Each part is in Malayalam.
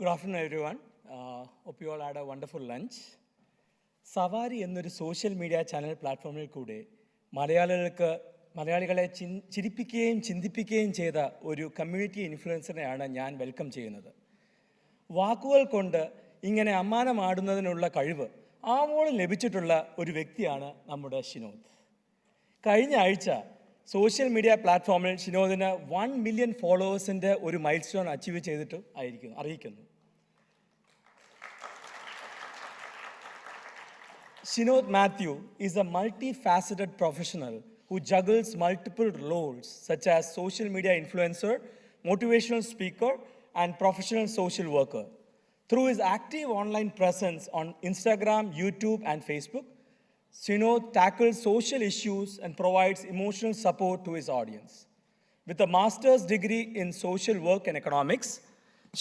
Good afternoon, everyone. Hope you all had a wonderful lunch. സവാരി എന്നൊരു സോഷ്യൽ മീഡിയ ചാനൽ പ്ലാറ്റ്ഫോമിൽ കൂടെ മലയാളികളെ ചിരിപ്പിക്കുകയും ചിന്തിപ്പിക്കുകയും ചെയ്ത ഒരു കമ്മ്യൂണിറ്റി ഇൻഫ്ലുവൻസറിനെയാണ് ഞാൻ വെൽക്കം ചെയ്യുന്നത്. വാക്കുകൾ കൊണ്ട് ഇങ്ങനെ അമ്മാനമാടുന്നതിനുള്ള കഴിവ് ആവോളം ലഭിച്ചിട്ടുള്ള ഒരു വ്യക്തിയാണ് നമ്മുടെ ഷിനോദ്. കഴിഞ്ഞ ആഴ്ച സോഷ്യൽ മീഡിയ പ്ലാറ്റ്ഫോമിൽ ഷിനോദിന് 1 മില്യൺ ഫോളോവേഴ്സിൻ്റെ ഒരു മൈൽ സ്റ്റോൺ അച്ചീവ് ചെയ്തിട്ട് അറിയിക്കുന്നു. Shinod Mathew is a multifaceted professional who juggles multiple roles such as social media influencer, motivational speaker, and professional social worker. Through his active online presence on Instagram, YouTube, and Facebook, Shinod tackles social issues and provides emotional support to his audience. With a master's degree in social work and economics,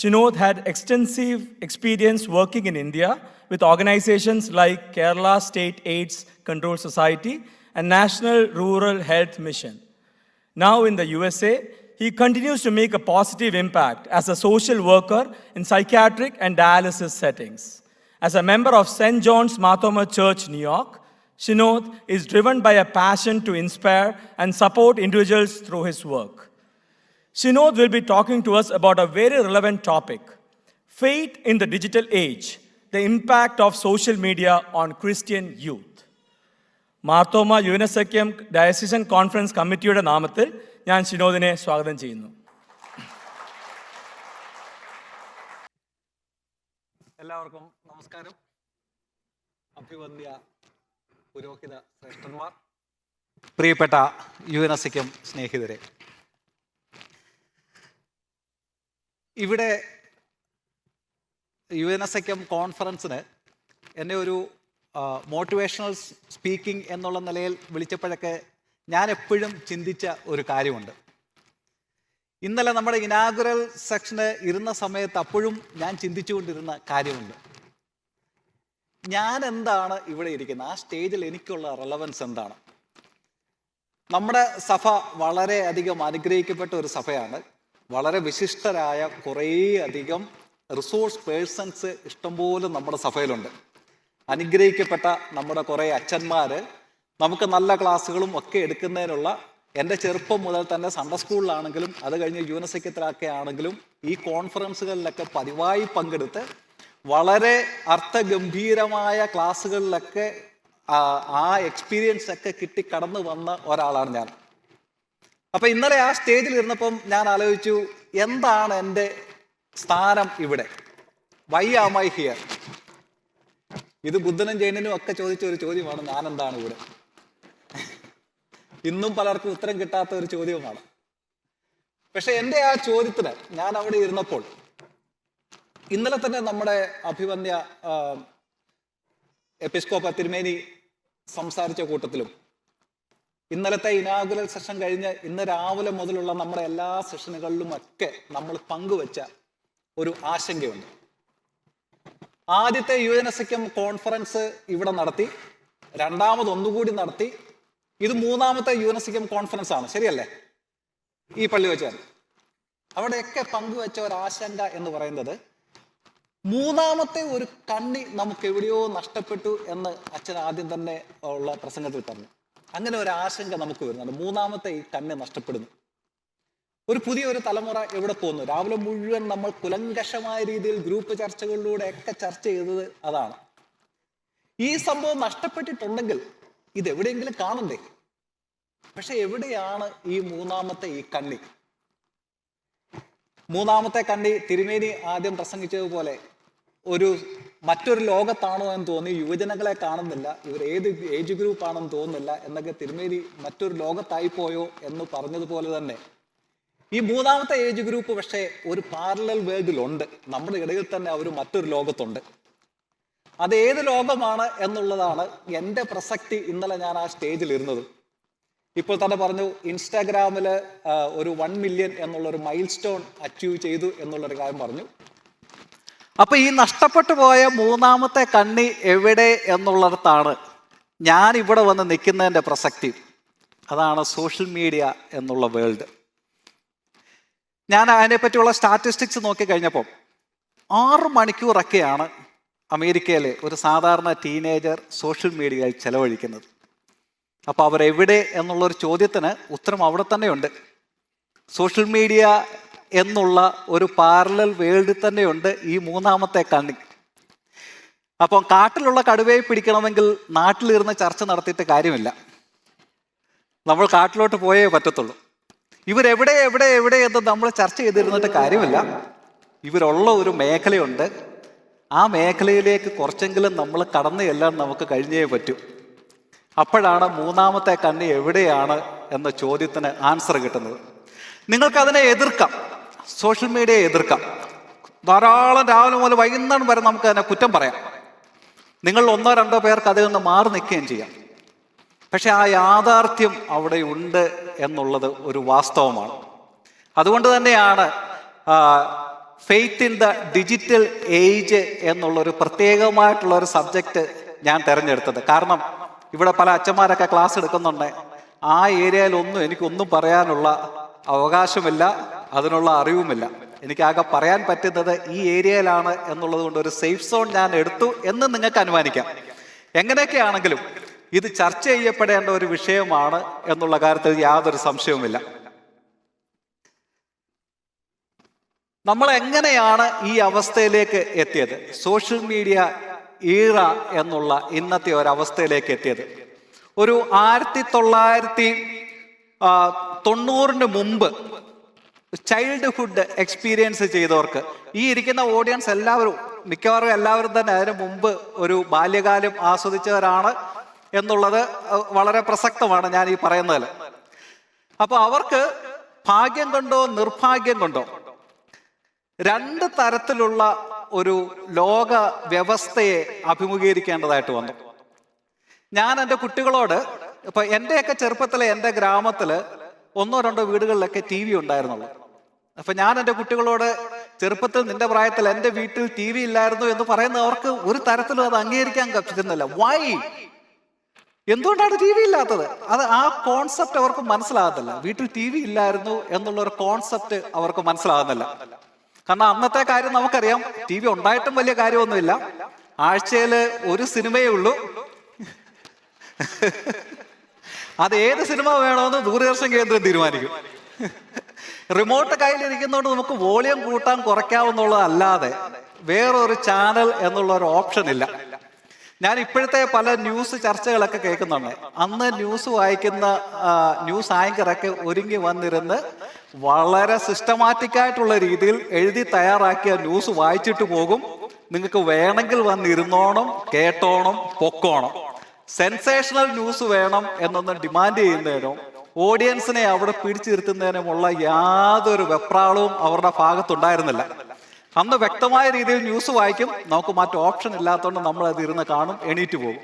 Shinod had extensive experience working in India with organizations like Kerala State AIDS Control Society and National Rural Health Mission. Now in the USA, he continues to make a positive impact as a social worker in psychiatric and dialysis settings. As a member of St. John's Marthoma Church, New York, Shinod is driven by a passion to inspire and support individuals through his work. Shinod will be talking to us about a very relevant topic, faith in the digital age, the impact of social media on Christian youth. Marthoma യുവനസഖ്യം ഡയസിഷൻ കോൺഫറൻസ് കമ്മിറ്റിയുടെ നാമത്തിൽ ഞാൻ ഷിനോദിനെ സ്വാഗതം ചെയ്യുന്നു. എല്ലാവർക്കും നമസ്കാരം. അഭിവന്ദ്യ പുരോഹിത ശ്രേഷ്ഠന്മാർ, പ്രിയപ്പെട്ട യുവനസഖ്യം സ്നേഹിതരെ, ഇവിടെ യുവനസഖ്യം കോൺഫറൻസിന് എന്നെ ഒരു മോട്ടിവേഷണൽ സ്പീക്കിംഗ് എന്നുള്ള നിലയിൽ വിളിച്ചപ്പോഴൊക്കെ ഞാൻ എപ്പോഴും ചിന്തിച്ച ഒരു കാര്യമുണ്ട്. ഇന്നലെ നമ്മുടെ ഇനാഗുറൽ സെക്ഷന് ഇരുന്ന സമയത്ത് അപ്പോഴും ഞാൻ ചിന്തിച്ചുകൊണ്ടിരുന്ന കാര്യമുണ്ട്. ഞാൻ എന്താണ് ഇവിടെ ഇരിക്കുന്നത്? ആ സ്റ്റേജിൽ എനിക്കുള്ള റെലവൻസ് എന്താണ്? നമ്മുടെ സഭ വളരെയധികം അനുഗ്രഹിക്കപ്പെട്ട ഒരു സഭയാണ്. വളരെ വിശിഷ്ടരായ കുറേയധികം റിസോഴ്സ് പേഴ്സൺസ് ഇഷ്ടംപോലെ നമ്മുടെ സഭയിലുണ്ട്. അനുഗ്രഹിക്കപ്പെട്ട നമ്മുടെ കുറേ അച്ഛന്മാർ നമുക്ക് നല്ല ക്ലാസ്സുകളും ഒക്കെ എടുക്കുന്നതിനുള്ള, എൻ്റെ ചെറുപ്പം മുതൽ തന്നെ സൺഡേ സ്കൂളിലാണെങ്കിലും അത് കഴിഞ്ഞ് യൂണിവേഴ്സിറ്റിയിലൊക്കെ ആണെങ്കിലും ഈ കോൺഫറൻസുകളിലൊക്കെ പതിവായി പങ്കെടുത്ത് വളരെ അർത്ഥഗംഭീരമായ ക്ലാസ്സുകളിലൊക്കെ ആ എക്സ്പീരിയൻസ് ഒക്കെ കിട്ടി കടന്നു വന്ന ഒരാളാണ് ഞാൻ. അപ്പൊ ഇന്നലെ ആ സ്റ്റേജിൽ ഇരുന്നപ്പം ഞാൻ ആലോചിച്ചു, എന്താണ് എൻ്റെ സ്ഥാനം ഇവിടെ? Why am I here? ഇത് ബുദ്ധനും ജൈനനും ഒക്കെ ചോദിച്ച ഒരു ചോദ്യമാണ്, ഞാൻ എന്താണ് ഇവിടെ? ഇന്നും പലർക്കും ഉത്തരം കിട്ടാത്ത ഒരു ചോദ്യവുമാണ്. പക്ഷെ എൻ്റെ ആ ചോദ്യത്തിന് ഞാൻ അവിടെ ഇരുന്നപ്പോൾ, ഇന്നലെ തന്നെ നമ്മുടെ അഭിവന്ദ്യ എപ്പിസ്കോപ്പ തിരുമേനി സംസാരിച്ച കൂട്ടത്തിലും ഇന്നലത്തെ ഇനാഗുറൽ സെഷൻ കഴിഞ്ഞ് ഇന്ന് രാവിലെ മുതലുള്ള നമ്മുടെ എല്ലാ സെഷനുകളിലും ഒക്കെ നമ്മൾ പങ്കുവെച്ച ഒരു ആശങ്കയുണ്ട്. ആദ്യത്തെ യുവനസഖ്യം കോൺഫറൻസ് ഇവിടെ നടത്തി, രണ്ടാമത് ഒന്നുകൂടി നടത്തി, ഇത് 3ാമത്തെ യുവനസഖ്യം കോൺഫറൻസ് ആണ്, ശരിയല്ലേ? ഈ പള്ളി വെച്ചാൽ അവിടെയൊക്കെ പങ്കുവെച്ച ഒരു ആശങ്ക എന്ന് പറയുന്നത്, 3ാമത്തെ ഒരു കണ്ണി നമുക്ക് എവിടെയോ നഷ്ടപ്പെട്ടു എന്ന് അച്ഛൻ ആദ്യം തന്നെ ഉള്ള പ്രസംഗത്തിൽ പറഞ്ഞു. അങ്ങനെ ഒരു ആശങ്ക നമുക്ക് വരുന്നുണ്ട്. 3ാമത്തെ ഈ കണ്ണ് നഷ്ടപ്പെടുന്നു. ഒരു പുതിയൊരു തലമുറ എവിടെ പോകുന്നു? രാവിലെ മുഴുവൻ നമ്മൾ കുലങ്കഷമായ രീതിയിൽ ഗ്രൂപ്പ് ചർച്ചകളിലൂടെ ഒക്കെ ചർച്ച ചെയ്തത് അതാണ്. ഈ സംഭവം നഷ്ടപ്പെട്ടിട്ടുണ്ടെങ്കിൽ ഇത് എവിടെയെങ്കിലും കാണണ്ടേ? പക്ഷെ എവിടെയാണ് ഈ 3ാമത്തെ ഈ കണ്ണി? 3ാമത്തെ കണ്ണി തിരുമേനി ആദ്യം പ്രസംഗിച്ചതുപോലെ മറ്റൊരു ലോകത്താണോ എന്ന് തോന്നി. യുവജനങ്ങളെ കാണുന്നില്ല, ഇവർ ഏത് ഏജ് ഗ്രൂപ്പ് ആണെന്ന് തോന്നുന്നില്ല എന്നൊക്കെ തിരുമേനി മറ്റൊരു ലോകത്തായി പോയോ എന്ന് പറഞ്ഞതുപോലെ തന്നെ ഈ 3ാമത്തെ ഏജ് ഗ്രൂപ്പ് പക്ഷേ ഒരു പാരലൽ വേൾഡിലുണ്ട്. നമ്മുടെ ഇടയിൽ തന്നെ അവർ മറ്റൊരു ലോകത്തുണ്ട്. അത് ഏത് ലോകമാണ് എന്നുള്ളതാണ് എൻ്റെ പ്രസക്തി. ഇന്നലെ ഞാൻ ആ സ്റ്റേജിൽ ഇരുന്നത്, ഇപ്പോൾ തന്നെ പറഞ്ഞു, ഇൻസ്റ്റാഗ്രാമിൽ ഒരു 1 മില്യൺ എന്നുള്ളൊരു മൈൽ സ്റ്റോൺ അച്ചീവ് ചെയ്തു എന്നുള്ളൊരു കാര്യം പറഞ്ഞു. അപ്പൊ ഈ നഷ്ടപ്പെട്ടു പോയ 3ാമത്തെ കണ്ണി എവിടെ എന്നുള്ളിടത്താണ് ഞാൻ ഇവിടെ വന്ന് നിൽക്കുന്നതിൻ്റെ പ്രസക്തി. അതാണ് സോഷ്യൽ മീഡിയ എന്നുള്ള വേൾഡ്. ഞാൻ അതിനെപ്പറ്റിയുള്ള സ്റ്റാറ്റിസ്റ്റിക്സ് നോക്കി കഴിഞ്ഞപ്പോൾ 6 മണിക്കൂറൊക്കെയാണ് അമേരിക്കയിലെ ഒരു സാധാരണ ടീനേജർ സോഷ്യൽ മീഡിയയിൽ ചെലവഴിക്കുന്നത്. അപ്പോൾ അവരെവിടെ എന്നുള്ളൊരു ചോദ്യത്തിന് ഉത്തരം അവിടെ തന്നെയുണ്ട്. സോഷ്യൽ മീഡിയ എന്നുള്ള ഒരു പാരലൽ വേൾഡിൽ തന്നെയുണ്ട് ഈ മൂന്നാമത്തെ കണ്ണി. അപ്പം കാട്ടിലുള്ള കടുവയെ പിടിക്കണമെങ്കിൽ നാട്ടിലിരുന്ന് ചർച്ച നടത്തിയിട്ട് കാര്യമില്ല, നമ്മൾ കാട്ടിലോട്ട് പോയേ പറ്റത്തുള്ളൂ. ഇവരെവിടെ എവിടെ എവിടെ എന്ന് നമ്മൾ ചർച്ച ചെയ്തിരുന്നിട്ട് കാര്യമില്ല. ഇവരുള്ള ഒരു മേഖലയുണ്ട്, ആ മേഖലയിലേക്ക് കുറച്ചെങ്കിലും നമ്മൾ കടന്നു ചെല്ലാൻ നമുക്ക് കഴിഞ്ഞേ പറ്റൂ. അപ്പോഴാണ് മൂന്നാമത്തെ കണ്ണി എവിടെയാണ് എന്ന ചോദ്യത്തിന് ആൻസർ കിട്ടുന്നത്. നിങ്ങൾക്കതിനെ എതിർക്കാം, സോഷ്യൽ മീഡിയയെ എതിർക്കാം. ധാരാളം രാവിലെ മുതൽ വൈകുന്നേരം വരെ നമുക്ക് അതിനെ കുറ്റം പറയാം. നിങ്ങൾ 1-2 പേർക്ക് അതിൽ നിന്ന് മാറി നിൽക്കുകയും ചെയ്യാം. പക്ഷെ ആ യാഥാർത്ഥ്യം അവിടെ ഉണ്ട് എന്നുള്ളത് ഒരു വാസ്തവമാണ്. അതുകൊണ്ട് തന്നെയാണ് faith in the digital age എന്നുള്ളൊരു പ്രത്യേകമായിട്ടുള്ള ഒരു സബ്ജക്റ്റ് ഞാൻ തിരഞ്ഞെടുത്തത്. കാരണം ഇവിടെ പല അച്ഛന്മാരൊക്കെ ക്ലാസ് എടുക്കുന്നുണ്ട്. ആ ഏരിയയിലൊന്നും എനിക്കൊന്നും പറയാനുള്ള അവകാശമില്ല, അതിനുള്ള അറിവുമില്ല. എനിക്കാകെ പറയാൻ പറ്റുന്നത് ഈ ഏരിയയിലാണ് എന്നുള്ളത് കൊണ്ട് ഒരു സേഫ് സോൺ ഞാൻ എടുത്തു എന്ന് നിങ്ങൾക്ക് അനുമാനിക്കാം. എങ്ങനെയൊക്കെയാണെങ്കിലും ഇത് ചർച്ച ചെയ്യപ്പെടേണ്ട ഒരു വിഷയമാണ് എന്നുള്ള കാര്യത്തിൽ യാതൊരു സംശയവുമില്ല. നമ്മൾ എങ്ങനെയാണ് ഈ അവസ്ഥയിലേക്ക് എത്തിയത്? സോഷ്യൽ മീഡിയ ഈറ എന്നുള്ള ഇന്നത്തെ ഒരവസ്ഥയിലേക്ക് എത്തിയത് ഒരു 1990 മുമ്പ് ചൈൽഡ്ഹുഡ് എക്സ്പീരിയൻസ് ചെയ്തവർക്ക്, ഈ ഇരിക്കുന്ന ഓഡിയൻസ് എല്ലാവരും മിക്കവാറും എല്ലാവരും തന്നെ അതിന് മുമ്പ് ഒരു ബാല്യകാലം ആസ്വദിച്ചവരാണ് എന്നുള്ളത് വളരെ പ്രസക്തമാണ് ഞാൻ ഈ പറയുന്നതിൽ. അപ്പൊ അവർക്ക് ഭാഗ്യം കൊണ്ടോ നിർഭാഗ്യം കൊണ്ടോ 2 തരത്തിലുള്ള ഒരു ലോക വ്യവസ്ഥയെ അഭിമുഖീകരിക്കേണ്ടതായിട്ട് വന്നു. ഞാൻ എൻ്റെ കുട്ടികളോട്, ഇപ്പൊ എൻ്റെയൊക്കെ ചെറുപ്പത്തിലെ എൻ്റെ ഗ്രാമത്തിൽ 1-2 വീടുകളിലൊക്കെ TV ഉണ്ടായിരുന്നുള്ളൂ. അപ്പൊ ഞാൻ എൻ്റെ കുട്ടികളോട് ചെറുപ്പത്തിൽ നിന്റെ പ്രായത്തിൽ എൻ്റെ വീട്ടിൽ TV ഇല്ലായിരുന്നു എന്ന് പറയുന്നവർക്ക് ഒരു തരത്തിലും അത് അംഗീകരിക്കാൻ പറ്റുന്നില്ല. വൈ? എന്തുകൊണ്ടാണ് TV ഇല്ലാത്തത്? അത് ആ കോൺസെപ്റ്റ് അവർക്ക് മനസ്സിലാകത്തില്ല. വീട്ടിൽ TV ഇല്ലായിരുന്നു എന്നുള്ള ഒരു കോൺസെപ്റ്റ് അവർക്ക് മനസ്സിലാകുന്നില്ല. കാരണം അന്നത്തെ കാര്യം നമുക്കറിയാം, TV ഉണ്ടായിട്ടും വലിയ കാര്യമൊന്നുമില്ല. ആഴ്ചയിൽ ഒരു സിനിമയേ ഉള്ളൂ. അത് ഏത് സിനിമ വേണമെന്ന് ദൂരദർശൻ കേന്ദ്രം തീരുമാനിക്കും. റിമോട്ട് കയ്യിലിരിക്കുന്നതുകൊണ്ട് നമുക്ക് വോളിയം കൂട്ടാൻ കുറയ്ക്കാവുന്നുള്ളതല്ലാതെ വേറൊരു ചാനൽ എന്നുള്ള ഒരു ഓപ്ഷൻ ഇല്ല. ഞാൻ ഇപ്പോഴത്തെ പല ന്യൂസ് ചർച്ചകളൊക്കെ കേൾക്കുന്നുണ്ട്. അന്ന് ന്യൂസ് വായിക്കുന്ന ന്യൂസ് ആങ്കറൊക്കെ ഒരുങ്ങി വന്നിരുന്ന് വളരെ സിസ്റ്റമാറ്റിക് ആയിട്ടുള്ള രീതിയിൽ എഴുതി തയ്യാറാക്കിയ ന്യൂസ് വായിച്ചിട്ട് പോകും. നിങ്ങൾക്ക് വേണമെങ്കിൽ വന്നിരുന്നോണം, കേട്ടോണം, പൊക്കോണം. സെൻസേഷണൽ ന്യൂസ് വേണം എന്നൊന്നും ഡിമാൻഡ് ചെയ്യുന്നതിനോ ഓഡിയൻസിനെ അവിടെ പിടിച്ചിരുത്തുന്നതിനുമുള്ള യാതൊരു വെപ്രാളവും അവരുടെ ഭാഗത്തുണ്ടായിരുന്നില്ല. അന്ന് വ്യക്തമായ രീതിയിൽ ന്യൂസ് വായിക്കും, നമുക്ക് മറ്റു ഓപ്ഷൻ ഇല്ലാത്തതുകൊണ്ട് നമ്മൾ അത് ഇരുന്ന് കാണും, എണീറ്റ് പോകും.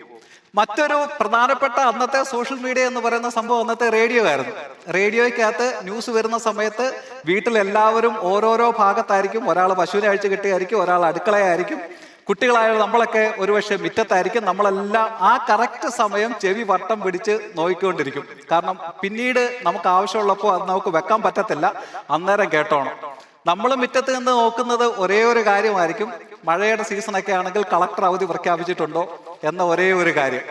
മറ്റൊരു പ്രധാനപ്പെട്ട അന്നത്തെ സോഷ്യൽ മീഡിയ എന്ന് പറയുന്ന സംഭവം അന്നത്തെ റേഡിയോ ആയിരുന്നു. റേഡിയോയ്ക്കകത്ത് ന്യൂസ് വരുന്ന സമയത്ത് വീട്ടിലെല്ലാവരും ഓരോരോ ഭാഗത്തായിരിക്കും. ഒരാൾ പശുവിനെ അഴിച്ചു കെട്ടിയായിരിക്കും, ഒരാൾ അടുക്കളയായിരിക്കും, കുട്ടികളായ നമ്മളൊക്കെ ഒരുപക്ഷെ മുറ്റത്തായിരിക്കും. നമ്മളെല്ലാം ആ കറക്റ്റ് സമയം ചെവി വട്ടം പിടിച്ച് നോക്കിക്കൊണ്ടിരിക്കും. കാരണം പിന്നീട് നമുക്ക് ആവശ്യമുള്ളപ്പോൾ അത് നമുക്ക് വെക്കാൻ പറ്റത്തില്ല, അന്നേരം കേട്ടോണം. നമ്മൾ മുറ്റത്ത് നിന്ന് നോക്കുന്നത് ഒരേ ഒരു കാര്യമായിരിക്കും, മഴയുടെ സീസണൊക്കെ ആണെങ്കിൽ കളക്ടർ അവധി പ്രഖ്യാപിച്ചിട്ടുണ്ടോ എന്ന ഒരേ ഒരു കാര്യം.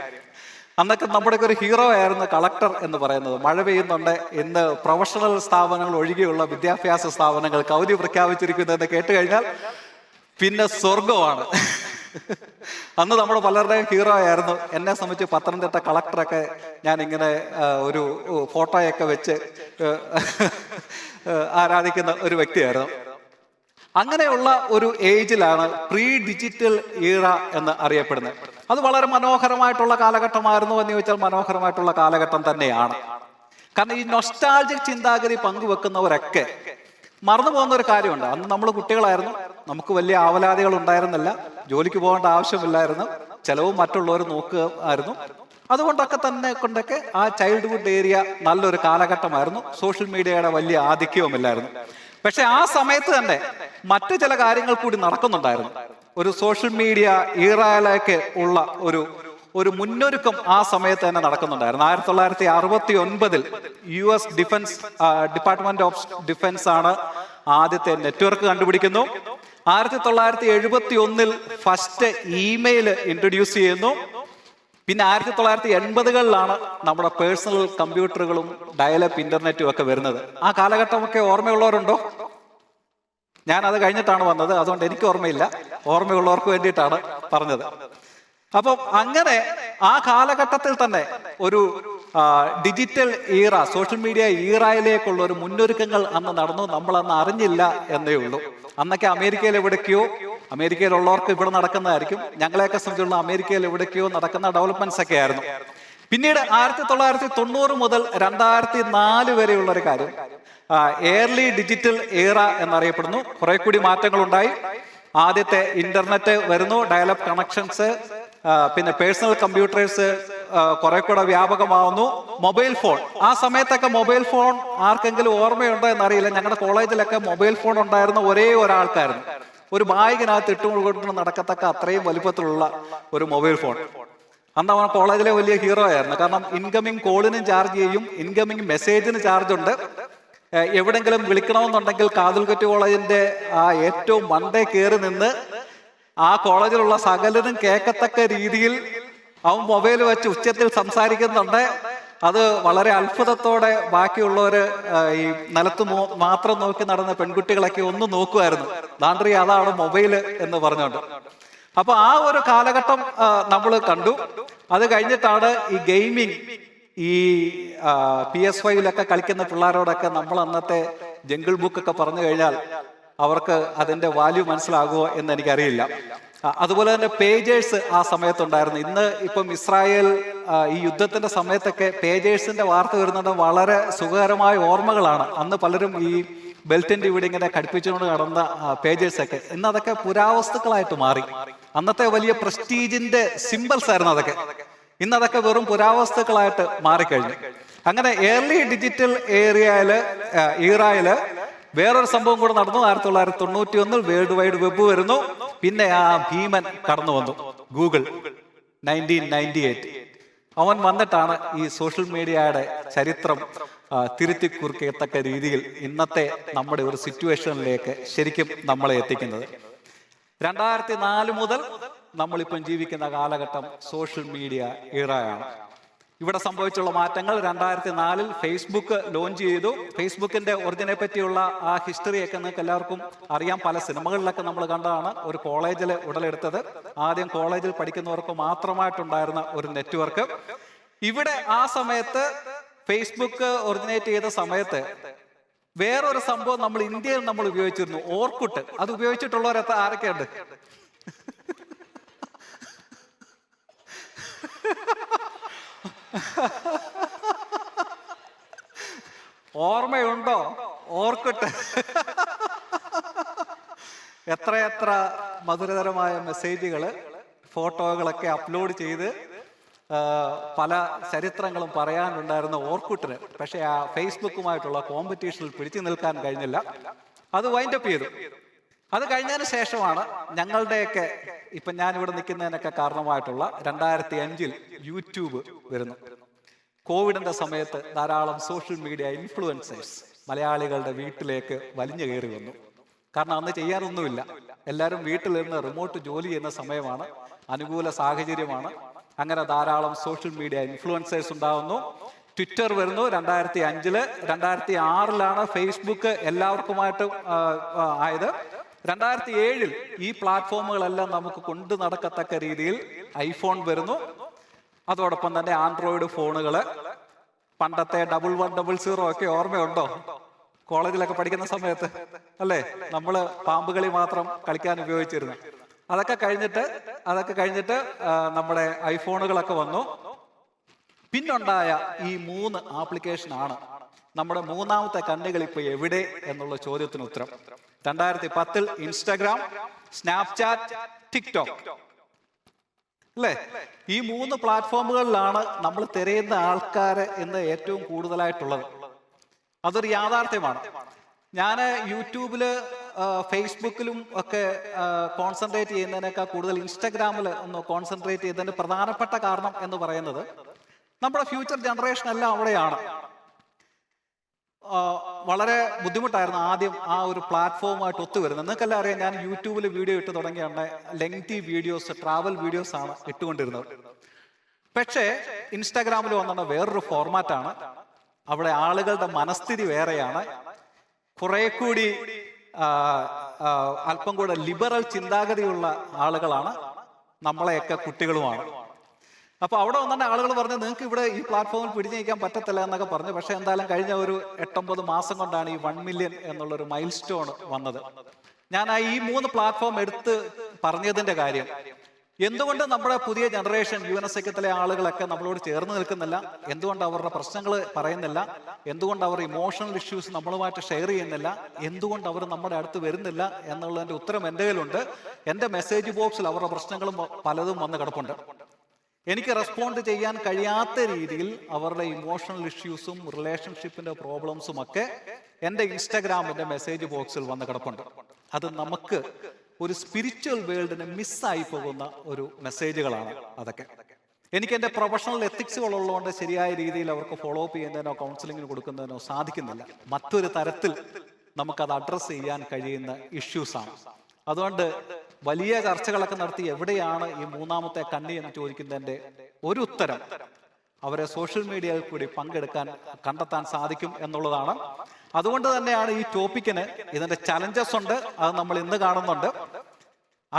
അന്നൊക്കെ നമ്മുടെയൊക്കെ ഒരു ഹീറോ ആയിരുന്നു കളക്ടർ എന്ന് പറയുന്നത്. മഴ പെയ്യുന്നുണ്ട്, ഇന്ന് പ്രൊഫഷണൽ സ്ഥാപനങ്ങൾ ഒഴികെയുള്ള വിദ്യാഭ്യാസ സ്ഥാപനങ്ങൾക്ക് അവധി പ്രഖ്യാപിച്ചിരിക്കുന്നതെന്ന് കേട്ട് കഴിഞ്ഞാൽ പിന്നെ സ്വർഗമാണ്. അന്ന് നമ്മൾ പലരുടെയും ഹീറോ ആയിരുന്നു. എന്നെ സംബന്ധിച്ച് പത്തനംതിട്ട കളക്ടറൊക്കെ ഞാൻ ഇങ്ങനെ ഒരു ഫോട്ടോയൊക്കെ വെച്ച് ആരാധിക്കുന്ന ഒരു വ്യക്തിയായിരുന്നു. അങ്ങനെയുള്ള ഒരു ഏജിലാണ് പ്രീ ഡിജിറ്റൽ ഈറ എന്ന് അറിയപ്പെടുന്നത്. അത് വളരെ മനോഹരമായിട്ടുള്ള കാലഘട്ടമായിരുന്നു എന്ന് ചോദിച്ചാൽ മനോഹരമായിട്ടുള്ള കാലഘട്ടം തന്നെയാണ്. കാരണം ഈ നൊസ്റ്റാൾജിക് ചിന്താഗതി പങ്കുവെക്കുന്നവരൊക്കെ മറന്നു പോകുന്ന ഒരു കാര്യമുണ്ട്. അന്ന് നമ്മൾ കുട്ടികളായിരുന്നു, നമുക്ക് വലിയ ആവലാതികൾ ഉണ്ടായിരുന്നില്ല, ജോലിക്ക് പോകേണ്ട ആവശ്യമില്ലായിരുന്നു, ചെലവും മറ്റുള്ളവർ നോക്കുകയായിരുന്നു. അതുകൊണ്ടൊക്കെ ആ ചൈൽഡ്ഹുഡ് ഏരിയ നല്ലൊരു കാലഘട്ടമായിരുന്നു. സോഷ്യൽ മീഡിയയുടെ വലിയ ആധിക്യവുമില്ലായിരുന്നു. പക്ഷെ ആ സമയത്ത് തന്നെ മറ്റു ചില കാര്യങ്ങൾ കൂടി നടക്കുന്നുണ്ടായിരുന്നു. ഒരു സോഷ്യൽ മീഡിയ ഈറയിലേക്ക് ഉള്ള ഒരു മുന്നൊരുക്കം ആ സമയത്ത് തന്നെ നടക്കുന്നുണ്ടായിരുന്നു. 1969 US defence department of defence ആണ് ആദ്യത്തെ നെറ്റ്വർക്ക് കണ്ടുപിടിക്കുന്നു. 1971 ഫസ്റ്റ് ഇമെയിൽ ഇൻട്രൊഡ്യൂസ് ചെയ്യുന്നു. പിന്നെ 1980-കളിലാണ് നമ്മുടെ പേഴ്സണൽ കമ്പ്യൂട്ടറുകളും ഡയലപ്പ് ഇന്റർനെറ്റും ഒക്കെ വരുന്നത്. ആ കാലഘട്ടമൊക്കെ ഓർമ്മയുള്ളവരുണ്ടോ? ഞാൻ അത് കഴിഞ്ഞിട്ടാണ് വന്നത്, അതുകൊണ്ട് എനിക്ക് ഓർമ്മയില്ല. ഓർമ്മയുള്ളവർക്ക് വേണ്ടിയിട്ടാണ് പറഞ്ഞത്. അപ്പം അങ്ങനെ ആ കാലഘട്ടത്തിൽ തന്നെ ഒരു ഡിജിറ്റൽ ഈറ, സോഷ്യൽ മീഡിയ ഈറയിലേക്കുള്ള ഒരു മുന്നൊരുക്കങ്ങൾ അന്ന് നടന്നു. നമ്മൾ അന്ന് അറിഞ്ഞില്ല എന്നേ ഉള്ളൂ. അന്നൊക്കെ അമേരിക്കയിൽ എവിടേക്കോ, അമേരിക്കയിലുള്ളവർക്ക് ഇവിടെ നടക്കുന്നതായിരിക്കും, ഞങ്ങളെയൊക്കെ സംബന്ധിച്ചുള്ള അമേരിക്കയിൽ എവിടേക്കോ നടക്കുന്ന ഡെവലപ്മെന്റ്സ് ഒക്കെ ആയിരുന്നു. പിന്നീട് 1990 മുതൽ 2004 വരെയുള്ള ഒരു കാര്യം ഏർലി ഡിജിറ്റൽ ഈറ എന്നറിയപ്പെടുന്നു. കുറെ കൂടി മാറ്റങ്ങൾ ഉണ്ടായി. ആദ്യത്തെ ഇന്റർനെറ്റ് വരുന്നു, ഡയലപ്പ് കണക്ഷൻസ്, പിന്നെ പേഴ്സണൽ കമ്പ്യൂട്ടേഴ്സ് കുറെ കൂടെ വ്യാപകമാവുന്നു. മൊബൈൽ ഫോൺ, ആ സമയത്തൊക്കെ മൊബൈൽ ഫോൺ ആർക്കെങ്കിലും ഓർമ്മയുണ്ടോ എന്നറിയില്ല. ഞങ്ങളുടെ കോളേജിലൊക്കെ മൊബൈൽ ഫോൺ ഉണ്ടായിരുന്ന ഒരേ ഒരാൾക്കായിരുന്നു. ഒരു ബാഗിനകത്ത് ഇട്ടുകൊണ്ട് നടക്കത്തക്ക അത്രയും വലിപ്പത്തിലുള്ള ഒരു മൊബൈൽ ഫോൺ. അന്ന് അവൻ കോളേജിലെ വലിയ ഹീറോ ആയിരുന്നു. കാരണം ഇൻകമിങ് കോളിനും ചാർജ് ചെയ്യും, ഇൻകമിങ് മെസ്സേജിന് ചാർജ് ഉണ്ട്. എവിടെങ്കിലും വിളിക്കണമെന്നുണ്ടെങ്കിൽ കാതൽകുറ്റി കോളേജിന്റെ ആ ഏറ്റവും മണ്ടേ കയറി നിന്ന് ആ കോളേജിലുള്ള സകലരും കേൾക്കത്തക്ക രീതിയിൽ അവൻ മൊബൈൽ വെച്ച് ഉച്ചത്തിൽ സംസാരിക്കുന്നുണ്ട്. അത് വളരെ അത്ഭുതത്തോടെ ബാക്കിയുള്ളവര് ഈ നിലത്ത് മാത്രം നോക്കി നടന്ന പെൺകുട്ടികളൊക്കെ ഒന്ന് നോക്കുമായിരുന്നു. ദാണ്ട്രി അതാണ് മൊബൈല് എന്ന് പറഞ്ഞുകൊണ്ട്. അപ്പൊ ആ ഒരു കാലഘട്ടം നമ്മൾ കണ്ടു. അത് കഴിഞ്ഞിട്ടാണ് ഈ ഗെയിമിങ്, ഈ PS5 കളിക്കുന്ന പിള്ളേരോടൊക്കെ നമ്മൾ അന്നത്തെ ജംഗിൾ ബുക്ക് ഒക്കെ പറഞ്ഞു കഴിഞ്ഞാൽ അവർക്ക് അതിന്റെ വാല്യൂ മനസ്സിലാകുമോ എന്ന് എനിക്കറിയില്ല. അതുപോലെ തന്നെ പേജേഴ്സ് ആ സമയത്തുണ്ടായിരുന്നു. ഇന്ന് ഇപ്പം ഇസ്രായേൽ ഈ യുദ്ധത്തിന്റെ സമയത്തൊക്കെ പേജേഴ്സിന്റെ വാർത്ത വരുന്നത് വളരെ സുഖകരമായ ഓർമ്മകളാണ്. അന്ന് പലരും ഈ ബെൽറ്റിന്റെ ഇവിടെ ഇങ്ങനെ ഘടിപ്പിച്ചുകൊണ്ട് നടന്ന പേജേഴ്സ് ഒക്കെ ഇന്ന് അതൊക്കെ പുരാവസ്തുക്കളായിട്ട് മാറി. അന്നത്തെ വലിയ പ്രസ്റ്റീജിന്റെ സിംബൽസ് ആയിരുന്നു അതൊക്കെ. ഇന്ന് അതൊക്കെ വെറും പുരാവസ്തുക്കളായിട്ട് മാറിക്കഴിഞ്ഞു. അങ്ങനെ ഏർലി ഡിജിറ്റൽ ഈറയില് വേറൊരു സംഭവം കൂടെ നടന്നു. 1991 വേൾഡ് വൈഡ് വെബ് വരുന്നു. പിന്നെ ആ ഭീമൻ കടന്നു വന്നു, ഗൂഗിൾ, 1998. അവൻ വന്നിട്ടാണ് ഈ സോഷ്യൽ മീഡിയയുടെ ചരിത്രം തിരുത്തി കുറിക്കത്തക്ക രീതിയിൽ ഇന്നത്തെ നമ്മുടെ ഒരു സിറ്റുവേഷനിലേക്ക് ശരിക്കും നമ്മളെ എത്തിക്കുന്നത്. 2004 മുതൽ നമ്മളിപ്പം ജീവിക്കുന്ന കാലഘട്ടം സോഷ്യൽ മീഡിയ ഈറയാണ്. ഇവിടെ സംഭവിച്ചുള്ള മാറ്റങ്ങൾ 2004 ഫേസ്ബുക്ക് ലോഞ്ച് ചെയ്തു. ഫേസ്ബുക്കിന്റെ ഒറിജിനെ പറ്റിയുള്ള ആ ഹിസ്റ്ററിയൊക്കെ നിങ്ങൾക്ക് എല്ലാവർക്കും അറിയാം. പല സിനിമകളിലൊക്കെ നമ്മൾ കണ്ടതാണ്. ഒരു കോളേജിൽ ഉടലെടുത്തത്. ആദ്യം കോളേജിൽ പഠിക്കുന്നവർക്ക് മാത്രമായിട്ടുണ്ടായിരുന്ന ഒരു നെറ്റ്വർക്ക്. ഇവിടെ ആ സമയത്ത് ഫേസ്ബുക്ക് ഒറിജിനേറ്റ് ചെയ്ത സമയത്ത് വേറൊരു സംഭവം നമ്മൾ ഇന്ത്യയിൽ നമ്മൾ ഉപയോഗിച്ചിരുന്നു, ഓർക്കുട്ട്. അത് ഉപയോഗിച്ചിട്ടുള്ളവരെത്ര ആരൊക്കെയുണ്ട്? ഓർമ്മയുണ്ടോ ഓർക്കുട്ട്? എത്രയെത്ര മധുരതരമായ മെസ്സേജുകള്, ഫോട്ടോകളൊക്കെ അപ്ലോഡ് ചെയ്ത് പല ചരിത്രങ്ങളും പറയാനുണ്ടായിരുന്ന ഓർക്കുട്ടിന് പക്ഷെ ആ ഫേസ്ബുക്കുമായിട്ടുള്ള കോമ്പറ്റീഷനിൽ പിടിച്ചു നിൽക്കാൻ കഴിഞ്ഞില്ല. അത് വൈൻഡപ്പ് ചെയ്തു. അത് കഴിഞ്ഞതിന് ശേഷമാണ് ഞങ്ങളുടെയൊക്കെ ഇപ്പൊ ഞാൻ ഇവിടെ നിൽക്കുന്നതിനൊക്കെ കാരണമായിട്ടുള്ള 2005 യൂട്യൂബ് വരുന്നു. കോവിഡിന്റെ സമയത്ത് ധാരാളം സോഷ്യൽ മീഡിയ ഇൻഫ്ലുവൻസേഴ്സ് മലയാളികളുടെ വീട്ടിലേക്ക് വലിഞ്ഞു കയറി വന്നു. കാരണം അന്ന് ചെയ്യാനൊന്നുമില്ല, എല്ലാവരും വീട്ടിലിരുന്ന് റിമോട്ട് ജോലി ചെയ്യുന്ന സമയമാണ്, അനുകൂല സാഹചര്യമാണ്. അങ്ങനെ ധാരാളം സോഷ്യൽ മീഡിയ ഇൻഫ്ലുവൻസേഴ്സ് ഉണ്ടാവുന്നു. ട്വിറ്റർ വരുന്നു 2005. 2006 ഫേസ്ബുക്ക് എല്ലാവർക്കുമായിട്ട് ആയത്. 2007 ഈ പ്ലാറ്റ്ഫോമുകളെല്ലാം നമുക്ക് കൊണ്ടു നടക്കത്തക്ക രീതിയിൽ ഐഫോൺ വരുന്നു. അതോടൊപ്പം തന്നെ ആൻഡ്രോയിഡ് ഫോണുകള്. പണ്ടത്തെ 1100 ഒക്കെ ഓർമ്മയുണ്ടോ? കോളേജിലൊക്കെ പഠിക്കുന്ന സമയത്ത് അല്ലേ നമ്മള് പാമ്പുകളി മാത്രം കളിക്കാൻ ഉപയോഗിച്ചിരുന്നു. അതൊക്കെ കഴിഞ്ഞിട്ട് നമ്മുടെ ഐഫോണുകളൊക്കെ വന്നു. പിന്നുണ്ടായ ഈ 3 ആപ്ലിക്കേഷനാണ് നമ്മുടെ മൂന്നാമത്തെ കണ്ണുകൾ ഇപ്പൊ എവിടെ എന്നുള്ള ചോദ്യത്തിന് ഉത്തരം. 2010 ഇൻസ്റ്റാഗ്രാം, സ്നാപ്ചാറ്റ്, ടിക്ടോക്ക് അല്ലേ? ഈ 3 പ്ലാറ്റ്ഫോമുകളിലാണ് നമ്മൾ തിരയുന്ന ആൾക്കാര് ഇന്ന് ഏറ്റവും കൂടുതലായിട്ടുള്ളത്. അതൊരു യാഥാർത്ഥ്യമാണ്. ഞാൻ യൂട്യൂബില് ഫേസ്ബുക്കിലും ഒക്കെ കോൺസെൻട്രേറ്റ് ചെയ്യുന്നതിനേക്കാൾ കൂടുതൽ ഇൻസ്റ്റാഗ്രാമിൽ ഒന്ന് കോൺസെൻട്രേറ്റ് ചെയ്തതിന്റെ പ്രധാനപ്പെട്ട കാരണം എന്ന് പറയുന്നത് നമ്മുടെ ഫ്യൂച്ചർ ജനറേഷൻ എല്ലാം അവിടെയാണ്. വളരെ ബുദ്ധിമുട്ടായിരുന്നു ആദ്യം ആ ഒരു പ്ലാറ്റ്ഫോമായിട്ട് ഒത്തുവരുന്നത്. നിങ്ങൾക്കെല്ലാം അറിയാം, ഞാൻ യൂട്യൂബിൽ വീഡിയോ ഇട്ട് തുടങ്ങിയാണ് ലെങ്തി വീഡിയോസ്, ട്രാവൽ വീഡിയോസ് ആണ് ഇട്ടുകൊണ്ടിരുന്നത്. പക്ഷേ ഇൻസ്റ്റാഗ്രാമിൽ വന്ന വേറൊരു ഫോർമാറ്റാണ്. അവിടെ ആളുകളുടെ മനസ്ഥിതി വേറെയാണ്. കുറെ കൂടി അല്പം കൂടെ ലിബറൽ ചിന്താഗതിയുള്ള ആളുകളാണ്, നമ്മളെയൊക്കെ കുട്ടികളുമാണ്. അപ്പൊ അവിടെ വന്നിട്ട് ആളുകൾ പറഞ്ഞു, നിങ്ങൾക്ക് ഇവിടെ ഈ പ്ലാറ്റ്ഫോമിൽ പിടിച്ചു നിൽക്കാൻ പറ്റത്തില്ല എന്നൊക്കെ പറഞ്ഞു. പക്ഷെ എന്തായാലും കഴിഞ്ഞ ഒരു 8-9 മാസം കൊണ്ടാണ് ഈ 1 മില്യൺ എന്നുള്ളൊരു മൈൽ സ്റ്റോൺ വന്നത്. ഞാൻ ഈ 3 പ്ലാറ്റ്ഫോം എടുത്ത് പറഞ്ഞതിന്റെ കാര്യം, എന്തുകൊണ്ട് നമ്മുടെ പുതിയ ജനറേഷൻ UNSCലെ ആളുകളൊക്കെ നമ്മളോട് ചേർന്ന് നിൽക്കുന്നില്ല, എന്തുകൊണ്ട് അവരുടെ പ്രശ്നങ്ങൾ പറയുന്നില്ല, എന്തുകൊണ്ട് അവർ ഇമോഷണൽ ഇഷ്യൂസ് നമ്മളുമായിട്ട് ഷെയർ ചെയ്യുന്നില്ല, എന്തുകൊണ്ട് അവർ നമ്മുടെ അടുത്ത് വരുന്നില്ല എന്നുള്ളതിന്റെ ഉത്തരം എൻ്റെ കയ്യിലുണ്ട്. എൻ്റെ മെസ്സേജ് ബോക്സിൽ അവരുടെ പ്രശ്നങ്ങളും പലതും വന്ന് കിടപ്പുണ്ട്. എനിക്ക് റെസ്പോണ്ട് ചെയ്യാൻ കഴിയാത്ത രീതിയിൽ അവരുടെ ഇമോഷണൽ ഇഷ്യൂസും റിലേഷൻഷിപ്പിന്റെ പ്രോബ്ലംസും ഒക്കെ എൻ്റെ ഇൻസ്റ്റാഗ്രാമിന്റെ മെസ്സേജ് ബോക്സിൽ വന്ന് കിടപ്പുണ്ട്. അത് നമുക്ക് ഒരു സ്പിരിച്വൽ വേൾഡിന് മിസ്സായി പോകുന്ന ഒരു മെസ്സേജുകളാണ് അതൊക്കെ. എനിക്ക് എൻ്റെ പ്രൊഫഷണൽ എത്തിക്സുകൾ ഉള്ളതുകൊണ്ട് ശരിയായ രീതിയിൽ അവർക്ക് ഫോളോ അപ്പ് ചെയ്യുന്നതിനോ കൗൺസിലിങ്ങിന് കൊടുക്കുന്നതിനോ സാധിക്കുന്നില്ല. മറ്റൊരു തരത്തിൽ നമുക്കത് അഡ്രസ്സ് ചെയ്യാൻ കഴിയുന്ന ഇഷ്യൂസാണ്. അതുകൊണ്ട് വലിയ ചർച്ചകളൊക്കെ നടത്തി എവിടെയാണ് ഈ മൂന്നാമത്തെ കണ്ണി എന്ന് ചോദിക്കുന്നതിൻ്റെ ഒരു ഉത്തരം അവരെ സോഷ്യൽ മീഡിയയിൽ കൂടി കണ്ടെത്താൻ സാധിക്കും എന്നുള്ളതാണ്. അതുകൊണ്ട് തന്നെയാണ് ഈ ടോപ്പിക്കിന് ഇതിന്റെ ചലഞ്ചസ് ഉണ്ട്, അത് നമ്മൾ ഇന്ന് കാണുന്നുണ്ട്.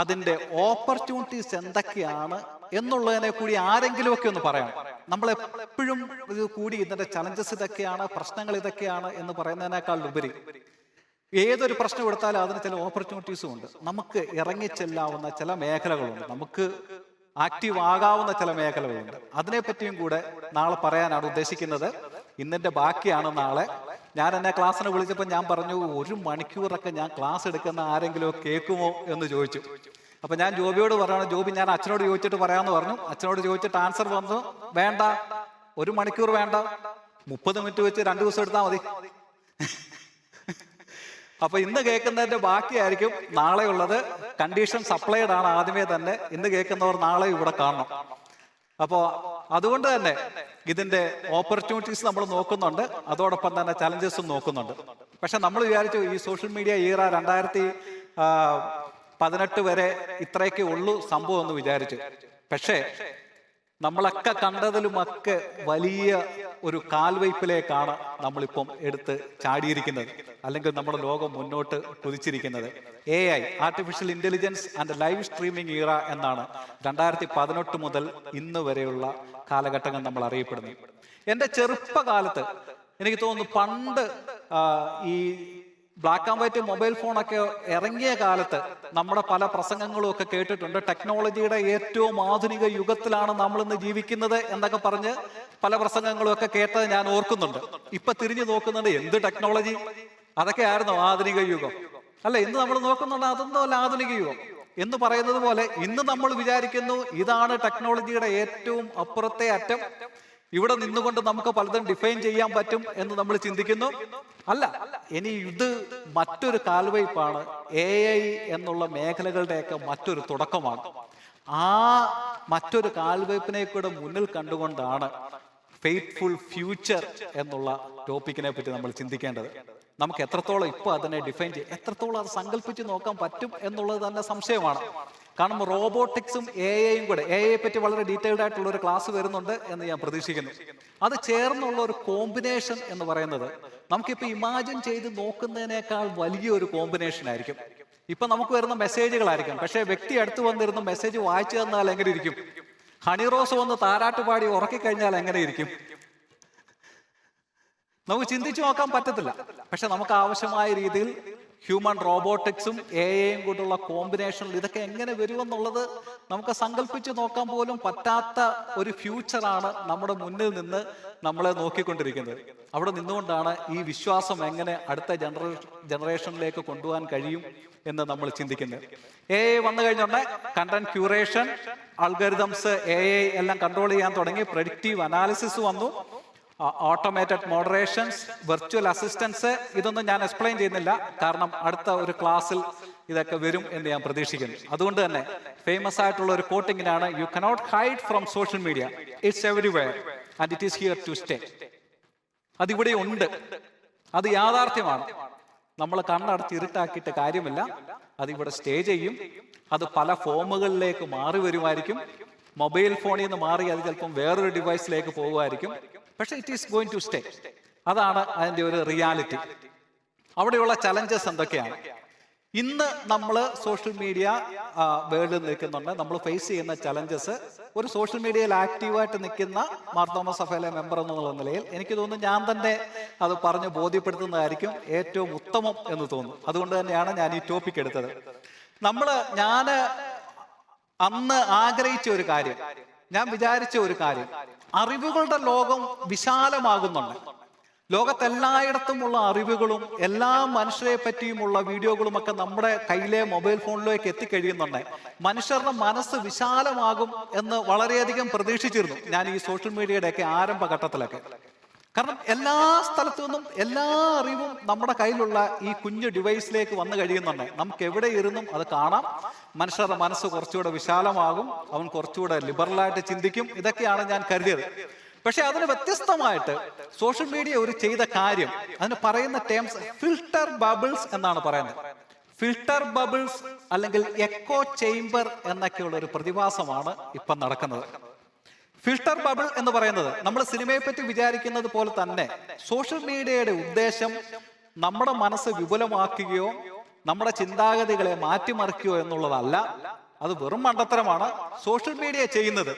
അതിന്റെ ഓപ്പർച്യൂണിറ്റീസ് എന്തൊക്കെയാണ് എന്നുള്ളതിനെ കൂടി ആരെങ്കിലും ഒക്കെ ഒന്ന് പറയാം. നമ്മൾ എപ്പോഴും ഇത് കൂടി ഇതിന്റെ ചലഞ്ചസ് ഇതൊക്കെയാണ്, പ്രശ്നങ്ങൾ ഇതൊക്കെയാണ് എന്ന് പറയുന്നതിനേക്കാൾ ഉപരി ഏതൊരു പ്രശ്നം എടുത്താലും അതിന് ചില ഓപ്പർച്യൂണിറ്റീസും ഉണ്ട്. നമുക്ക് ഇറങ്ങിച്ചെല്ലാവുന്ന ചില മേഖലകളുണ്ട്, നമുക്ക് ആക്റ്റീവ് ആകാവുന്ന ചില മേഖലകളുണ്ട്. അതിനെപ്പറ്റിയും കൂടെ നാളെ പറയാനാണ് ഉദ്ദേശിക്കുന്നത്. ഇന്നിന്റെ ബാക്കിയാണ് നാളെ. ഞാൻ എന്നെ ക്ലാസ്സിന് വിളിച്ചപ്പോൾ ഞാൻ പറഞ്ഞു, 1 മണിക്കൂറൊക്കെ ഞാൻ ക്ലാസ് എടുക്കുന്ന ആരെങ്കിലും കേൾക്കുമോ എന്ന് ചോദിച്ചു. അപ്പൊ ഞാൻ ജോബിയോട് പറയണം, ജോബി ഞാൻ അച്ഛനോട് ചോദിച്ചിട്ട് പറയാമെന്ന് പറഞ്ഞു. അച്ഛനോട് ചോദിച്ചിട്ട് ആൻസർ വന്നു, വേണ്ട 1 മണിക്കൂർ വേണ്ട, 30 മിനിറ്റ് വെച്ച് 2 ദിവസം എടുത്താൽ മതി. അപ്പൊ ഇന്ന് കേൾക്കുന്നതിന്റെ ബാക്കിയായിരിക്കും നാളെ ഉള്ളത്. കണ്ടീഷൻ സപ്ലൈഡ് ആണ് ആദ്യമേ തന്നെ. ഇന്ന് കേൾക്കുന്നവർ നാളെ ഇവിടെ കാണണം. അപ്പോൾ അതുകൊണ്ട് തന്നെ ഇതിന്റെ ഓപ്പർച്യൂണിറ്റീസ് നമ്മൾ നോക്കുന്നുണ്ട്, അതോടൊപ്പം തന്നെ ചലഞ്ചസും നോക്കുന്നുണ്ട്. പക്ഷെ നമ്മൾ വിചാരിച്ചു ഈ സോഷ്യൽ മീഡിയ ഈറ 2018 വരെ ഇത്രയൊക്കെ ഉള്ളൂ സംഭവം എന്ന് വിചാരിച്ചു. പക്ഷേ നമ്മളൊക്കെ കണ്ടതിലുമൊക്കെ വലിയ ഒരു കാൽവയ്പിലേക്കാണ് നമ്മളിപ്പം എടുത്ത് ചാടിയിരിക്കുന്നത്, അല്ലെങ്കിൽ നമ്മുടെ ലോകം മുന്നോട്ട് കുതിച്ചിരിക്കുന്നത്. AI, artificial intelligence and live streaming era എന്നാണ് 2018 മുതൽ ഇന്ന് വരെയുള്ള കാലഘട്ടങ്ങൾ നമ്മൾ അറിയപ്പെടുന്നത്. എൻ്റെ ചെറുപ്പകാലത്ത് എനിക്ക് തോന്നുന്നു, പണ്ട് ഈ ബ്ലാക്ക് ആൻഡ് വൈറ്റ് മൊബൈൽ ഫോണൊക്കെ ഇറങ്ങിയ കാലത്ത് നമ്മുടെ പല പ്രസംഗങ്ങളും ഒക്കെ കേട്ടിട്ടുണ്ട്. ടെക്നോളജിയുടെ ഏറ്റവും ആധുനിക യുഗത്തിലാണ് നമ്മൾ ഇന്ന് ജീവിക്കുന്നത് എന്നൊക്കെ പറഞ്ഞ് പല പ്രസംഗങ്ങളും ഒക്കെ കേട്ടത് ഞാൻ ഓർക്കുന്നുണ്ട്. ഇപ്പൊ തിരിഞ്ഞു നോക്കുന്നുണ്ട്, എന്ത് ടെക്നോളജി, അതൊക്കെ ആയിരുന്നു ആധുനിക യുഗം. അല്ല, ഇന്ന് നമ്മൾ നോക്കുന്നുണ്ട്, അതൊന്നും അല്ല ആധുനിക യുഗം എന്ന് പറയുന്നത് പോലെ ഇന്ന് നമ്മൾ വിചാരിക്കുന്നു ഇതാണ് ടെക്നോളജിയുടെ ഏറ്റവും അപ്പുറത്തെ അറ്റം, ഇവിടെ നിന്നുകൊണ്ട് നമുക്ക് പലതും ഡിഫൈൻ ചെയ്യാൻ പറ്റും എന്ന് നമ്മൾ ചിന്തിക്കുന്നു. അല്ല, ഇനി ഇത് മറ്റൊരു കാൽവയ്പാണ്. AI എന്നുള്ള മേഖലകളുടെയൊക്കെ മറ്റൊരു തുടക്കമാണ്. ആ മറ്റൊരു കാൽവയ്പിനെ കൂടെ മുന്നിൽ കണ്ടുകൊണ്ടാണ് ഫെയ്ത്ത്ഫുൾ ഫ്യൂച്ചർ എന്നുള്ള ടോപ്പിക്കിനെ പറ്റി നമ്മൾ ചിന്തിക്കേണ്ടത്. നമുക്ക് എത്രത്തോളം ഇപ്പൊ അതിനെ ഡിഫൈൻ ചെയ്യും, എത്രത്തോളം അത് സങ്കല്പിച്ച് നോക്കാൻ പറ്റും എന്നുള്ളത് തന്നെ സംശയമാണ്. കാരണം റോബോട്ടിക്സും AI കൂടെ, AI പറ്റി വളരെ ഡീറ്റെയിൽഡ് ആയിട്ടുള്ള ഒരു ക്ലാസ് വരുന്നുണ്ട് എന്ന് ഞാൻ പ്രതീക്ഷിക്കുന്നു. അത് ചേർന്നുള്ള ഒരു കോമ്പിനേഷൻ എന്ന് പറയുന്നത് നമുക്കിപ്പോ ഇമാജിൻ ചെയ്ത് നോക്കുന്നതിനേക്കാൾ വലിയൊരു കോമ്പിനേഷൻ ആയിരിക്കും. ഇപ്പൊ നമുക്ക് വരുന്ന മെസ്സേജുകളായിരിക്കും, പക്ഷെ വ്യക്തി അടുത്ത് വന്നിരുന്ന മെസ്സേജ് വായിച്ചു തന്നാൽ എങ്ങനെ ഇരിക്കും? ഹണിറോസ് വന്ന് താരാട്ട് പാടി ഉറക്കിക്കഴിഞ്ഞാൽ എങ്ങനെ ഇരിക്കും? നമുക്ക് ചിന്തിച്ചു നോക്കാൻ പറ്റത്തില്ല. പക്ഷെ നമുക്ക് ആവശ്യമായ രീതിയിൽ ഹ്യൂമൻ റോബോട്ടിക്സും AI കൂട്ടുള്ള കോമ്പിനേഷനിൽ ഇതൊക്കെ എങ്ങനെ വരുമെന്നുള്ളത് നമുക്ക് സങ്കല്പിച്ച് നോക്കാൻ പോലും പറ്റാത്ത ഒരു ഫ്യൂച്ചറാണ് നമ്മുടെ മുന്നിൽ നിന്ന് നമ്മളെ നോക്കിക്കൊണ്ടിരിക്കുന്നത്. അവിടെ നിന്നുകൊണ്ടാണ് ഈ വിശ്വാസം എങ്ങനെ അടുത്ത ജനറേഷനിലേക്ക് കൊണ്ടുപോകാൻ കഴിയും എന്ന് നമ്മൾ ചിന്തിക്കുന്നത്. AI വന്നു കഴിഞ്ഞുകൊണ്ട് കണ്ടന്റ് ക്യൂറേഷൻ, അൽഗരിതംസ്, AI എല്ലാം കൺട്രോൾ ചെയ്യാൻ തുടങ്ങി. പ്രെഡിക്റ്റീവ് അനാലിസിസ് വന്നു, ഓട്ടോമേറ്റഡ് മോഡറേഷൻസ്, വെർച്വൽ അസിസ്റ്റൻസ്. ഇതൊന്നും ഞാൻ എക്സ്പ്ലെയിൻ ചെയ്യുന്നില്ല, കാരണം അടുത്ത ഒരു ക്ലാസ്സിൽ ഇതൊക്കെ വരും എന്ന് ഞാൻ പ്രതീക്ഷിക്കുന്നു. അതുകൊണ്ട് തന്നെ ഫേമസ് ആയിട്ടുള്ള ഒരു കോട്ടിങ്ങിനാണ്, you cannot hide from social media, it's everywhere and it is here to stay. അതിവിടെ ഉണ്ട്. അത് യാഥാർത്ഥ്യമാണ്. നമ്മൾ കണ്ണടച്ച് ഇരുട്ടാക്കിയിട്ട് കാര്യമില്ല. അതിവിടെ സ്റ്റേ ചെയ്യും. അത് പല ഫോമുകളിലേക്ക് മാറി വരുമായിരിക്കും. മൊബൈൽ ഫോണിൽ നിന്ന് മാറി അത് ചിലപ്പം വേറൊരു ഡിവൈസിലേക്ക് പോകുമായിരിക്കും. പക്ഷെ it is going to stay. അതാണ് അതിൻ്റെ ഒരു റിയാലിറ്റി. അവിടെയുള്ള ചലഞ്ചസ് എന്തൊക്കെയാണ്? ഇന്ന് നമ്മൾ സോഷ്യൽ മീഡിയ വേൾഡിൽ നിൽക്കുന്നുണ്ട്. നമ്മൾ ഫേസ് ചെയ്യുന്ന ചലഞ്ചസ്, ഒരു സോഷ്യൽ മീഡിയയിൽ ആക്റ്റീവായിട്ട് നിൽക്കുന്ന മാർത്തോമ സഭയിലെ മെമ്പർ എന്നുള്ള നിലയിൽ എനിക്ക് തോന്നുന്നു ഞാൻ തന്നെ അത് പറഞ്ഞ് ബോധ്യപ്പെടുത്തുന്നതായിരിക്കും ഏറ്റവും ഉത്തമം എന്ന് തോന്നുന്നു. അതുകൊണ്ട് തന്നെയാണ് ഞാൻ ഈ ടോപ്പിക് എടുത്തത്. ഞാൻ അന്ന് ആഗ്രഹിച്ച ഒരു കാര്യം, ഞാൻ വിചാരിച്ച ഒരു കാര്യം, അറിവുകളുടെ ലോകം വിശാലമാകുന്നുണ്ട്. ലോകത്തെല്ലായിടത്തുമുള്ള അറിവുകളും എല്ലാ മനുഷ്യരെ പറ്റിയുമുള്ള വീഡിയോകളും ഒക്കെ നമ്മുടെ കയ്യിലെ മൊബൈൽ ഫോണിലേക്ക് എത്തിക്കഴിയുന്നുണ്ട്. മനുഷ്യരുടെ മനസ്സ് വിശാലമാകും എന്ന് വളരെയധികം പ്രതീക്ഷിച്ചിരുന്നു ഞാൻ ഈ സോഷ്യൽ മീഡിയയുടെയൊക്കെ ആരംഭഘട്ടത്തിലൊക്കെ. കാരണം എല്ലാ സ്ഥലത്തു നിന്നും എല്ലാ അറിവും നമ്മുടെ കയ്യിലുള്ള ഈ കുഞ്ഞു ഡിവൈസിലേക്ക് വന്നു കഴിയുന്നുണ്ട്. നമുക്ക് എവിടെ ഇരുന്നും അത് കാണാം. മനുഷ്യരുടെ മനസ്സ് കുറച്ചുകൂടെ വിശാലമാകും, അവൻ കുറച്ചുകൂടെ ലിബറലായിട്ട് ചിന്തിക്കും. ഇതൊക്കെയാണ് ഞാൻ കരുതിയത്. പക്ഷെ അതിന് വ്യത്യസ്തമായിട്ട് സോഷ്യൽ മീഡിയ ഒരു ചെയ്ത കാര്യം, അതിന് പറയുന്ന ടേംസ് ഫിൽട്ടർ ബബിൾസ് എന്നാണ് പറയുന്നത്. ഫിൽട്ടർ ബബിൾസ് അല്ലെങ്കിൽ എക്കോ ചേംബർ എന്നൊക്കെയുള്ള ഒരു പ്രതിഭാസമാണ് ഇപ്പം നടക്കുന്നത്. ഫിൽട്ടർ ബബിൾ എന്ന് പറയുന്നത് നമ്മൾ സിനിമയെ പറ്റി വിചാരിക്കുന്നത് പോലെ തന്നെ സോഷ്യൽ മീഡിയയുടെ ഉദ്ദേശം നമ്മുടെ മനസ്സ് വിപുലമാക്കുകയോ നമ്മുടെ ചിന്താഗതികളെ മാറ്റിമറിക്കുകയോ എന്നുള്ളതല്ല. അത് വെറും മണ്ടത്തരമാണ്. സോഷ്യൽ മീഡിയ ചെയ്യുന്നത്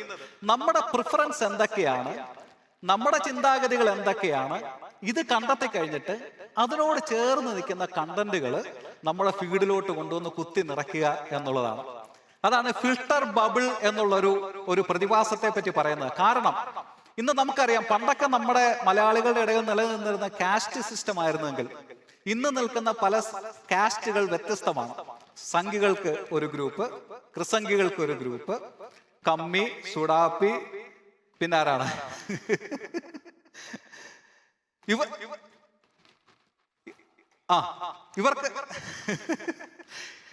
നമ്മുടെ പ്രിഫറൻസ് എന്തൊക്കെയാണ്, നമ്മുടെ ചിന്താഗതികൾ എന്തൊക്കെയാണ്, ഇത് കണ്ടെത്തി കഴിഞ്ഞിട്ട് അതിനോട് ചേർന്ന് നിൽക്കുന്ന കണ്ടന്റുകൾ നമ്മുടെ ഫീഡിലോട്ട് കൊണ്ടുവന്ന് കുത്തി നിറയ്ക്കുക എന്നുള്ളതാണ്. അതാണ് ഫിൽട്ടർ ബബിൾ എന്നുള്ള പ്രതിഭാസത്തെ പറ്റി പറയുന്നത്. കാരണം ഇന്ന് നമുക്കറിയാം, പണ്ടൊക്കെ നമ്മുടെ മലയാളികളുടെ ഇടയിൽ നിലനിന്നിരുന്ന കാസ്റ്റ് സിസ്റ്റം ആയിരുന്നെങ്കിൽ ഇന്ന് നിൽക്കുന്ന പല കാസ്റ്റുകൾ വ്യത്യസ്തമാണ്. സംഘികൾക്ക് ഒരു ഗ്രൂപ്പ്, ക്രിസംഘികൾക്ക് ഒരു ഗ്രൂപ്പ്, കമ്മി, സുഡാപ്പി, പിന്നെ ആരാണ് ഇവർക്ക്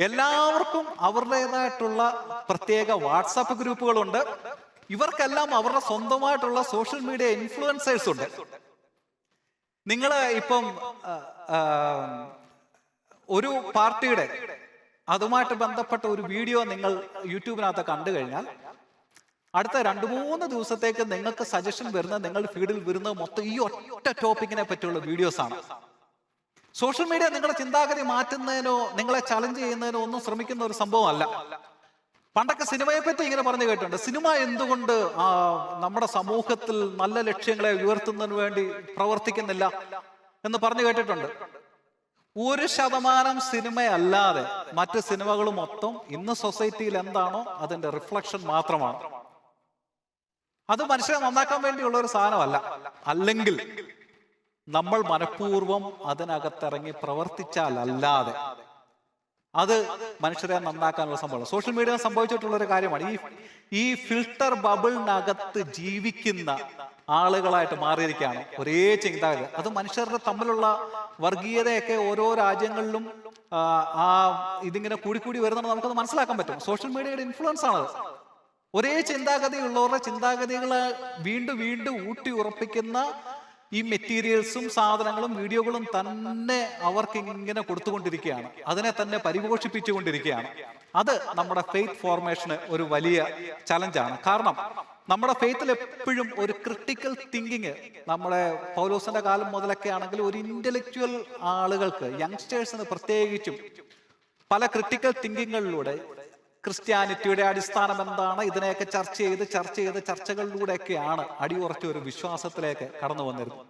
എല്ലാവർക്കും അവരുടേതായിട്ടുള്ള പ്രത്യേക വാട്സാപ്പ് ഗ്രൂപ്പുകളുണ്ട്. ഇവർക്കെല്ലാം അവരുടെ സ്വന്തമായിട്ടുള്ള സോഷ്യൽ മീഡിയ ഇൻഫ്ലുവൻസേഴ്സ് ഉണ്ട്. നിങ്ങൾ ഇപ്പം ഒരു പാർട്ടിയുടെ അതുമായിട്ട് ബന്ധപ്പെട്ട ഒരു വീഡിയോ നിങ്ങൾ യൂട്യൂബിനകത്ത് കണ്ടു കഴിഞ്ഞാൽ അടുത്ത 2-3 ദിവസത്തേക്ക് നിങ്ങൾക്ക് സജഷൻ വരുന്നത്, നിങ്ങളുടെ ഫീഡിൽ വരുന്നത് മൊത്തം ഈ ഒറ്റ ടോപ്പിക്കിനെ പറ്റിയുള്ള വീഡിയോസ് ആണ്. സോഷ്യൽ മീഡിയ നിങ്ങളുടെ ചിന്താഗതി മാറ്റുന്നതിനോ നിങ്ങളെ ചലഞ്ച് ചെയ്യുന്നതിനോ ഒന്നും ശ്രമിക്കുന്ന ഒരു സംഭവമല്ല. പണ്ടൊക്കെ സിനിമയെ പറ്റി ഇങ്ങനെ പറഞ്ഞു കേട്ടിട്ടുണ്ട്, സിനിമ എന്തുകൊണ്ട് നമ്മുടെ സമൂഹത്തിൽ നല്ല ലക്ഷ്യങ്ങളെ ഉയർത്തുന്നതിന് വേണ്ടി പ്രവർത്തിക്കുന്നില്ല എന്ന് പറഞ്ഞു കേട്ടിട്ടുണ്ട്. 1% സിനിമയല്ലാതെ മറ്റ് സിനിമകൾ മൊത്തം ഇന്ന് സൊസൈറ്റിയിൽ എന്താണോ അതിന്റെ റിഫ്ലക്ഷൻ മാത്രമാണ്. അത് മനുഷ്യരെ നന്നാക്കാൻ വേണ്ടിയുള്ള ഒരു സാധനമല്ല. അല്ലെങ്കിൽ നമ്മൾ മനഃപൂർവ്വം അതിനകത്തിറങ്ങി പ്രവർത്തിച്ചാൽ അല്ലാതെ അത് മനുഷ്യരെ നന്നാക്കാനുള്ള സംഭവമാണ്. സോഷ്യൽ മീഡിയ സംഭവിച്ചിട്ടുള്ള ഒരു കാര്യമാണ്. ഈ ഫിൽട്ടർ ബബിളിനകത്ത് ജീവിക്കുന്ന ആളുകളായിട്ട് മാറിയിരിക്കുകയാണ് ഒരേ ചിന്താഗതി. അത് മനുഷ്യരുടെ തമ്മിലുള്ള വർഗീയതയൊക്കെ ഓരോ രാജ്യങ്ങളിലും ഇതിങ്ങനെ കൂടി വരുന്നത് നമുക്കത് മനസ്സിലാക്കാൻ പറ്റും. സോഷ്യൽ മീഡിയയുടെ ഇൻഫ്ലുവൻസ് ആണത്. ഒരേ ചിന്താഗതിയുള്ളവരുടെ ചിന്താഗതികളെ വീണ്ടും ഊട്ടി ഉറപ്പിക്കുന്ന ഈ മെറ്റീരിയൽസും സാധനങ്ങളും വീഡിയോകളും തന്നെ അവർക്ക് ഇങ്ങനെ കൊടുത്തുകൊണ്ടിരിക്കുകയാണ്, അതിനെ തന്നെ പരിപോഷിപ്പിച്ചുകൊണ്ടിരിക്കുകയാണ്. അത് നമ്മുടെ ഫെയ്ത്ത് ഫോർമേഷന് ഒരു വലിയ ചലഞ്ചാണ്. കാരണം നമ്മുടെ ഫെയ്ത്തിൽ എപ്പോഴും ഒരു ക്രിട്ടിക്കൽ തിങ്കിങ്, നമ്മുടെ പൗലോസിന്റെ കാലം മുതലൊക്കെ ആണെങ്കിൽ ഒരു ഇന്റലക്ച്വൽ ആളുകൾക്ക്, യങ്സ്റ്റേഴ്സിന് പ്രത്യേകിച്ചും പല ക്രിട്ടിക്കൽ തിങ്കിങ്ങുകളിലൂടെ ക്രിസ്ത്യാനിറ്റിയുടെ അടിസ്ഥാനം എന്താണ്, ഇതിനെയൊക്കെ ചർച്ച ചെയ്ത് ചർച്ചകളിലൂടെയൊക്കെയാണ് അടിയുറച്ച ഒരു വിശ്വാസത്തിലേക്ക് കടന്നു വന്നിരുന്നത്.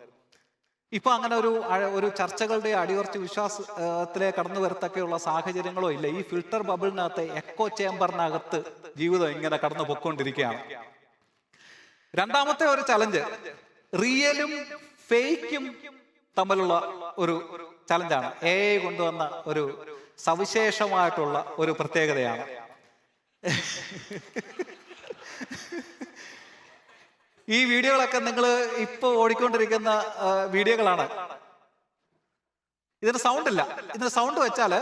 ഇപ്പൊ അങ്ങനെ ഒരു ചർച്ചകളുടെ അടിയുറച്ച വിശ്വാസത്തിലേക്ക് കടന്നു വരത്തൊക്കെയുള്ള സാഹചര്യങ്ങളോ ഇല്ല. ഈ ഫിൽട്ടർ ബബിളിനകത്ത്, എക്കോ ചേംബറിനകത്ത് ജീവിതം ഇങ്ങനെ കടന്നു പൊയ്ക്കൊണ്ടിരിക്കുകയാണ്. രണ്ടാമത്തെ ഒരു ചലഞ്ച് റിയലും ഫേക്കും തമ്മിലുള്ള ഒരു ചലഞ്ചാണ്. AI കൊണ്ടുവന്ന ഒരു സവിശേഷമായിട്ടുള്ള ഒരു പ്രത്യേകതയാണ്. ഈ വീഡിയോകളൊക്കെ നിങ്ങൾ ഇപ്പൊ ഓടിക്കൊണ്ടിരിക്കുന്ന വീഡിയോകളാണ്. ഇതിന് സൗണ്ട് ഇല്ല. ഇതിന് സൗണ്ട് വെച്ചാല്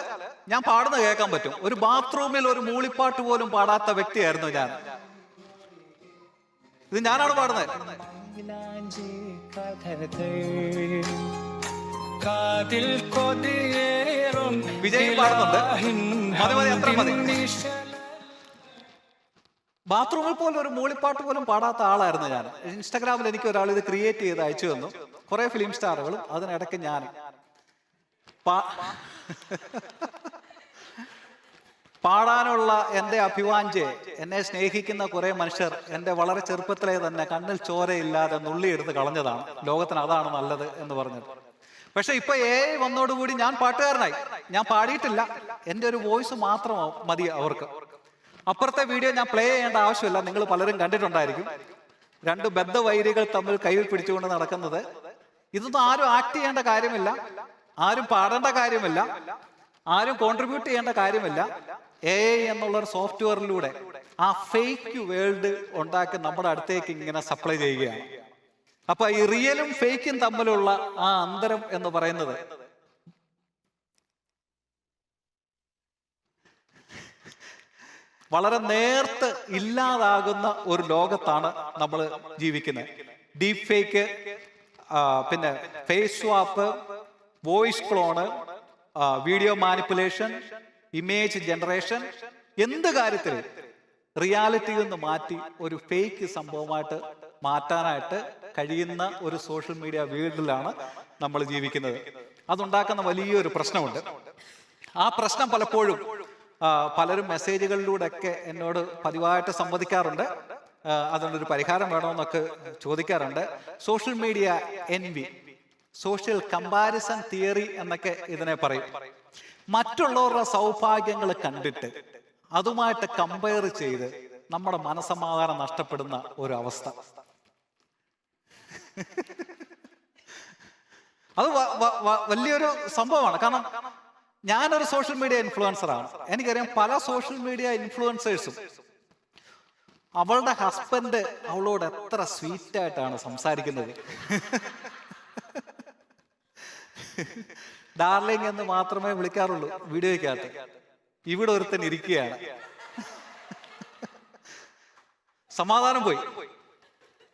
ഞാൻ പാടുന്ന കേൾക്കാൻ പറ്റും. ഒരു ബാത്റൂമിൽ ഒരു മൂളിപ്പാട്ട് പോലും പാടാത്ത വ്യക്തിയായിരുന്നു ഞാൻ. ഇത് ഞാനാണ് പാടുന്നത്. വിജയ് പാടുന്നുണ്ട്. മതി മതി, അത്ര മതി. ബാത്റൂമിൽ പോലും ഒരു മൂളിപ്പാട്ട് പോലും പാടാത്ത ആളായിരുന്നു ഞാൻ. ഇൻസ്റ്റാഗ്രാമിൽ എനിക്ക് ഒരാൾ ഇത് ക്രിയേറ്റ് ചെയ്ത് അയച്ചു തന്നു, കുറെ ഫിലിം സ്റ്റാറുകളും. അതിനിടയ്ക്ക് ഞാൻ പാടാനുള്ള എൻ്റെ അഭിവാഞ്ചയെ, എന്നെ സ്നേഹിക്കുന്ന കുറെ മനുഷ്യർ എൻ്റെ വളരെ ചെറുപ്പത്തിലെ തന്നെ കണ്ണിൽ ചോരയില്ലാതെ നുള്ളിയെടുത്ത് കളഞ്ഞതാണ്. ലോകത്തിന് അതാണ് നല്ലത് എന്ന് പറഞ്ഞത്. പക്ഷെ ഇപ്പൊ വന്നോടുകൂടി ഞാൻ പാട്ടുകാരനായി. ഞാൻ പാടിയിട്ടില്ല, എൻ്റെ ഒരു വോയിസ് മാത്രം മതി അവർക്ക്. അപ്പുറത്തെ വീഡിയോ ഞാൻ പ്ലേ ചെയ്യേണ്ട ആവശ്യമില്ല, നിങ്ങൾ പലരും കണ്ടിട്ടുണ്ടായിരിക്കും. രണ്ട് ബദ്ധവൈരികൾ തമ്മിൽ കയ്യിൽ പിടിച്ചുകൊണ്ട് നടക്കുന്നത്. ഇതൊന്നും ആരും ആക്ട് ചെയ്യേണ്ട കാര്യമില്ല, ആരും പാടേണ്ട കാര്യമില്ല, ആരും കോൺട്രിബ്യൂട്ട് ചെയ്യേണ്ട കാര്യമില്ല. എന്നുള്ളൊരു സോഫ്റ്റ്വെയറിലൂടെ ആ ഫേക്ക് വേൾഡ് ഉണ്ടാക്കി നമ്മുടെ അടുത്തേക്ക് ഇങ്ങനെ സപ്ലൈ ചെയ്യുകയാണ്. അപ്പൊ ഈ റിയലും ഫേക്കും തമ്മിലുള്ള ആ അന്തരം എന്ന് പറയുന്നത് വളരെ നേർത്ത് ഇല്ലാതാകുന്ന ഒരു ലോകത്താണ് നമ്മൾ ജീവിക്കുന്നത്. ഡീപ് ഫേക്ക്, പിന്നെ face swap, voice clone, video manipulation, image generation, എന്ത് കാര്യത്തിൽ റിയാലിറ്റിയിൽ നിന്ന് മാറ്റി ഒരു ഫേക്ക് സംഭവമായിട്ട് മാറ്റാനായിട്ട് കഴിയുന്ന ഒരു സോഷ്യൽ മീഡിയ വേൾഡിലാണ് നമ്മൾ ജീവിക്കുന്നത്. അതുണ്ടാക്കുന്ന വലിയൊരു പ്രശ്നമുണ്ട്. ആ പ്രശ്നം പലപ്പോഴും പലരും മെസ്സേജുകളിലൂടെയൊക്കെ എന്നോട് പതിവായിട്ട് സംവദിക്കാറുണ്ട്. അതിനൊരു പരിഹാരം വേണമെന്നൊക്കെ ചോദിക്കാറുണ്ട്. Social media envy, social comparison theory എന്നൊക്കെ ഇതിനെ പറയും. മറ്റുള്ളവരുടെ സൗഭാഗ്യങ്ങൾ കണ്ടിട്ട് അതുമായിട്ട് കമ്പയർ ചെയ്ത് നമ്മുടെ മനസ്സമാധാനം നഷ്ടപ്പെടുന്ന ഒരു അവസ്ഥ. അത് വലിയൊരു സംഭവമാണ്. കാരണം ഞാനൊരു സോഷ്യൽ മീഡിയ ഇൻഫ്ലുവൻസറാണ്. എനിക്കറിയാം പല സോഷ്യൽ മീഡിയ ഇൻഫ്ലുവൻസേഴ്സും അവളുടെ ഹസ്ബൻഡ് അവളോട് എത്ര സ്വീറ്റ് ആയിട്ടാണ് സംസാരിക്കുന്നത്. ഡാർലിംഗ് എന്ന് മാത്രമേ വിളിക്കാറുള്ളൂ വീഡിയോയ്ക്കകത്ത്. ഇവിടെ ഒരുത്തൻ ഇരിക്കുകയാണ്. സമാധാനം പോയി.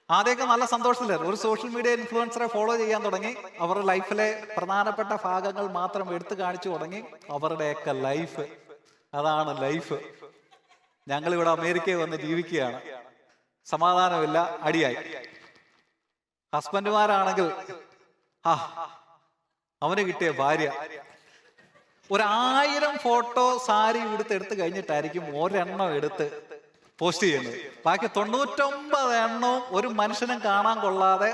ആദ്യമൊക്കെ നല്ല സന്തോഷത്തിലായിരുന്നു. ഒരു സോഷ്യൽ മീഡിയ ഇൻഫ്ലുവൻസറെ ഫോളോ ചെയ്യാൻ തുടങ്ങി. അവരുടെ ലൈഫിലെ പ്രധാനപ്പെട്ട ഭാഗങ്ങൾ മാത്രം എടുത്തു കാണിച്ചു തുടങ്ങി. അവരുടെയൊക്കെ ലൈഫ് അതാണ് ലൈഫ്. ഞങ്ങളിവിടെ അമേരിക്കയിൽ വന്ന് ജീവിക്കുകയാണ്. സമാധാനമില്ല, അടിയായി. ഹസ്ബൻഡുമാരാണെങ്കിൽ അവന് കിട്ടിയ ഭാര്യ 1000 ഫോട്ടോ സാരി എടുത്ത് കഴിഞ്ഞിട്ടായിരിക്കും ഒരെണ്ണം എടുത്ത് പോസ്റ്റ് ചെയ്യുന്നത്. ബാക്കി 99 എണ്ണവും ഒരു മനുഷ്യനും കാണാൻ കൊള്ളാതെ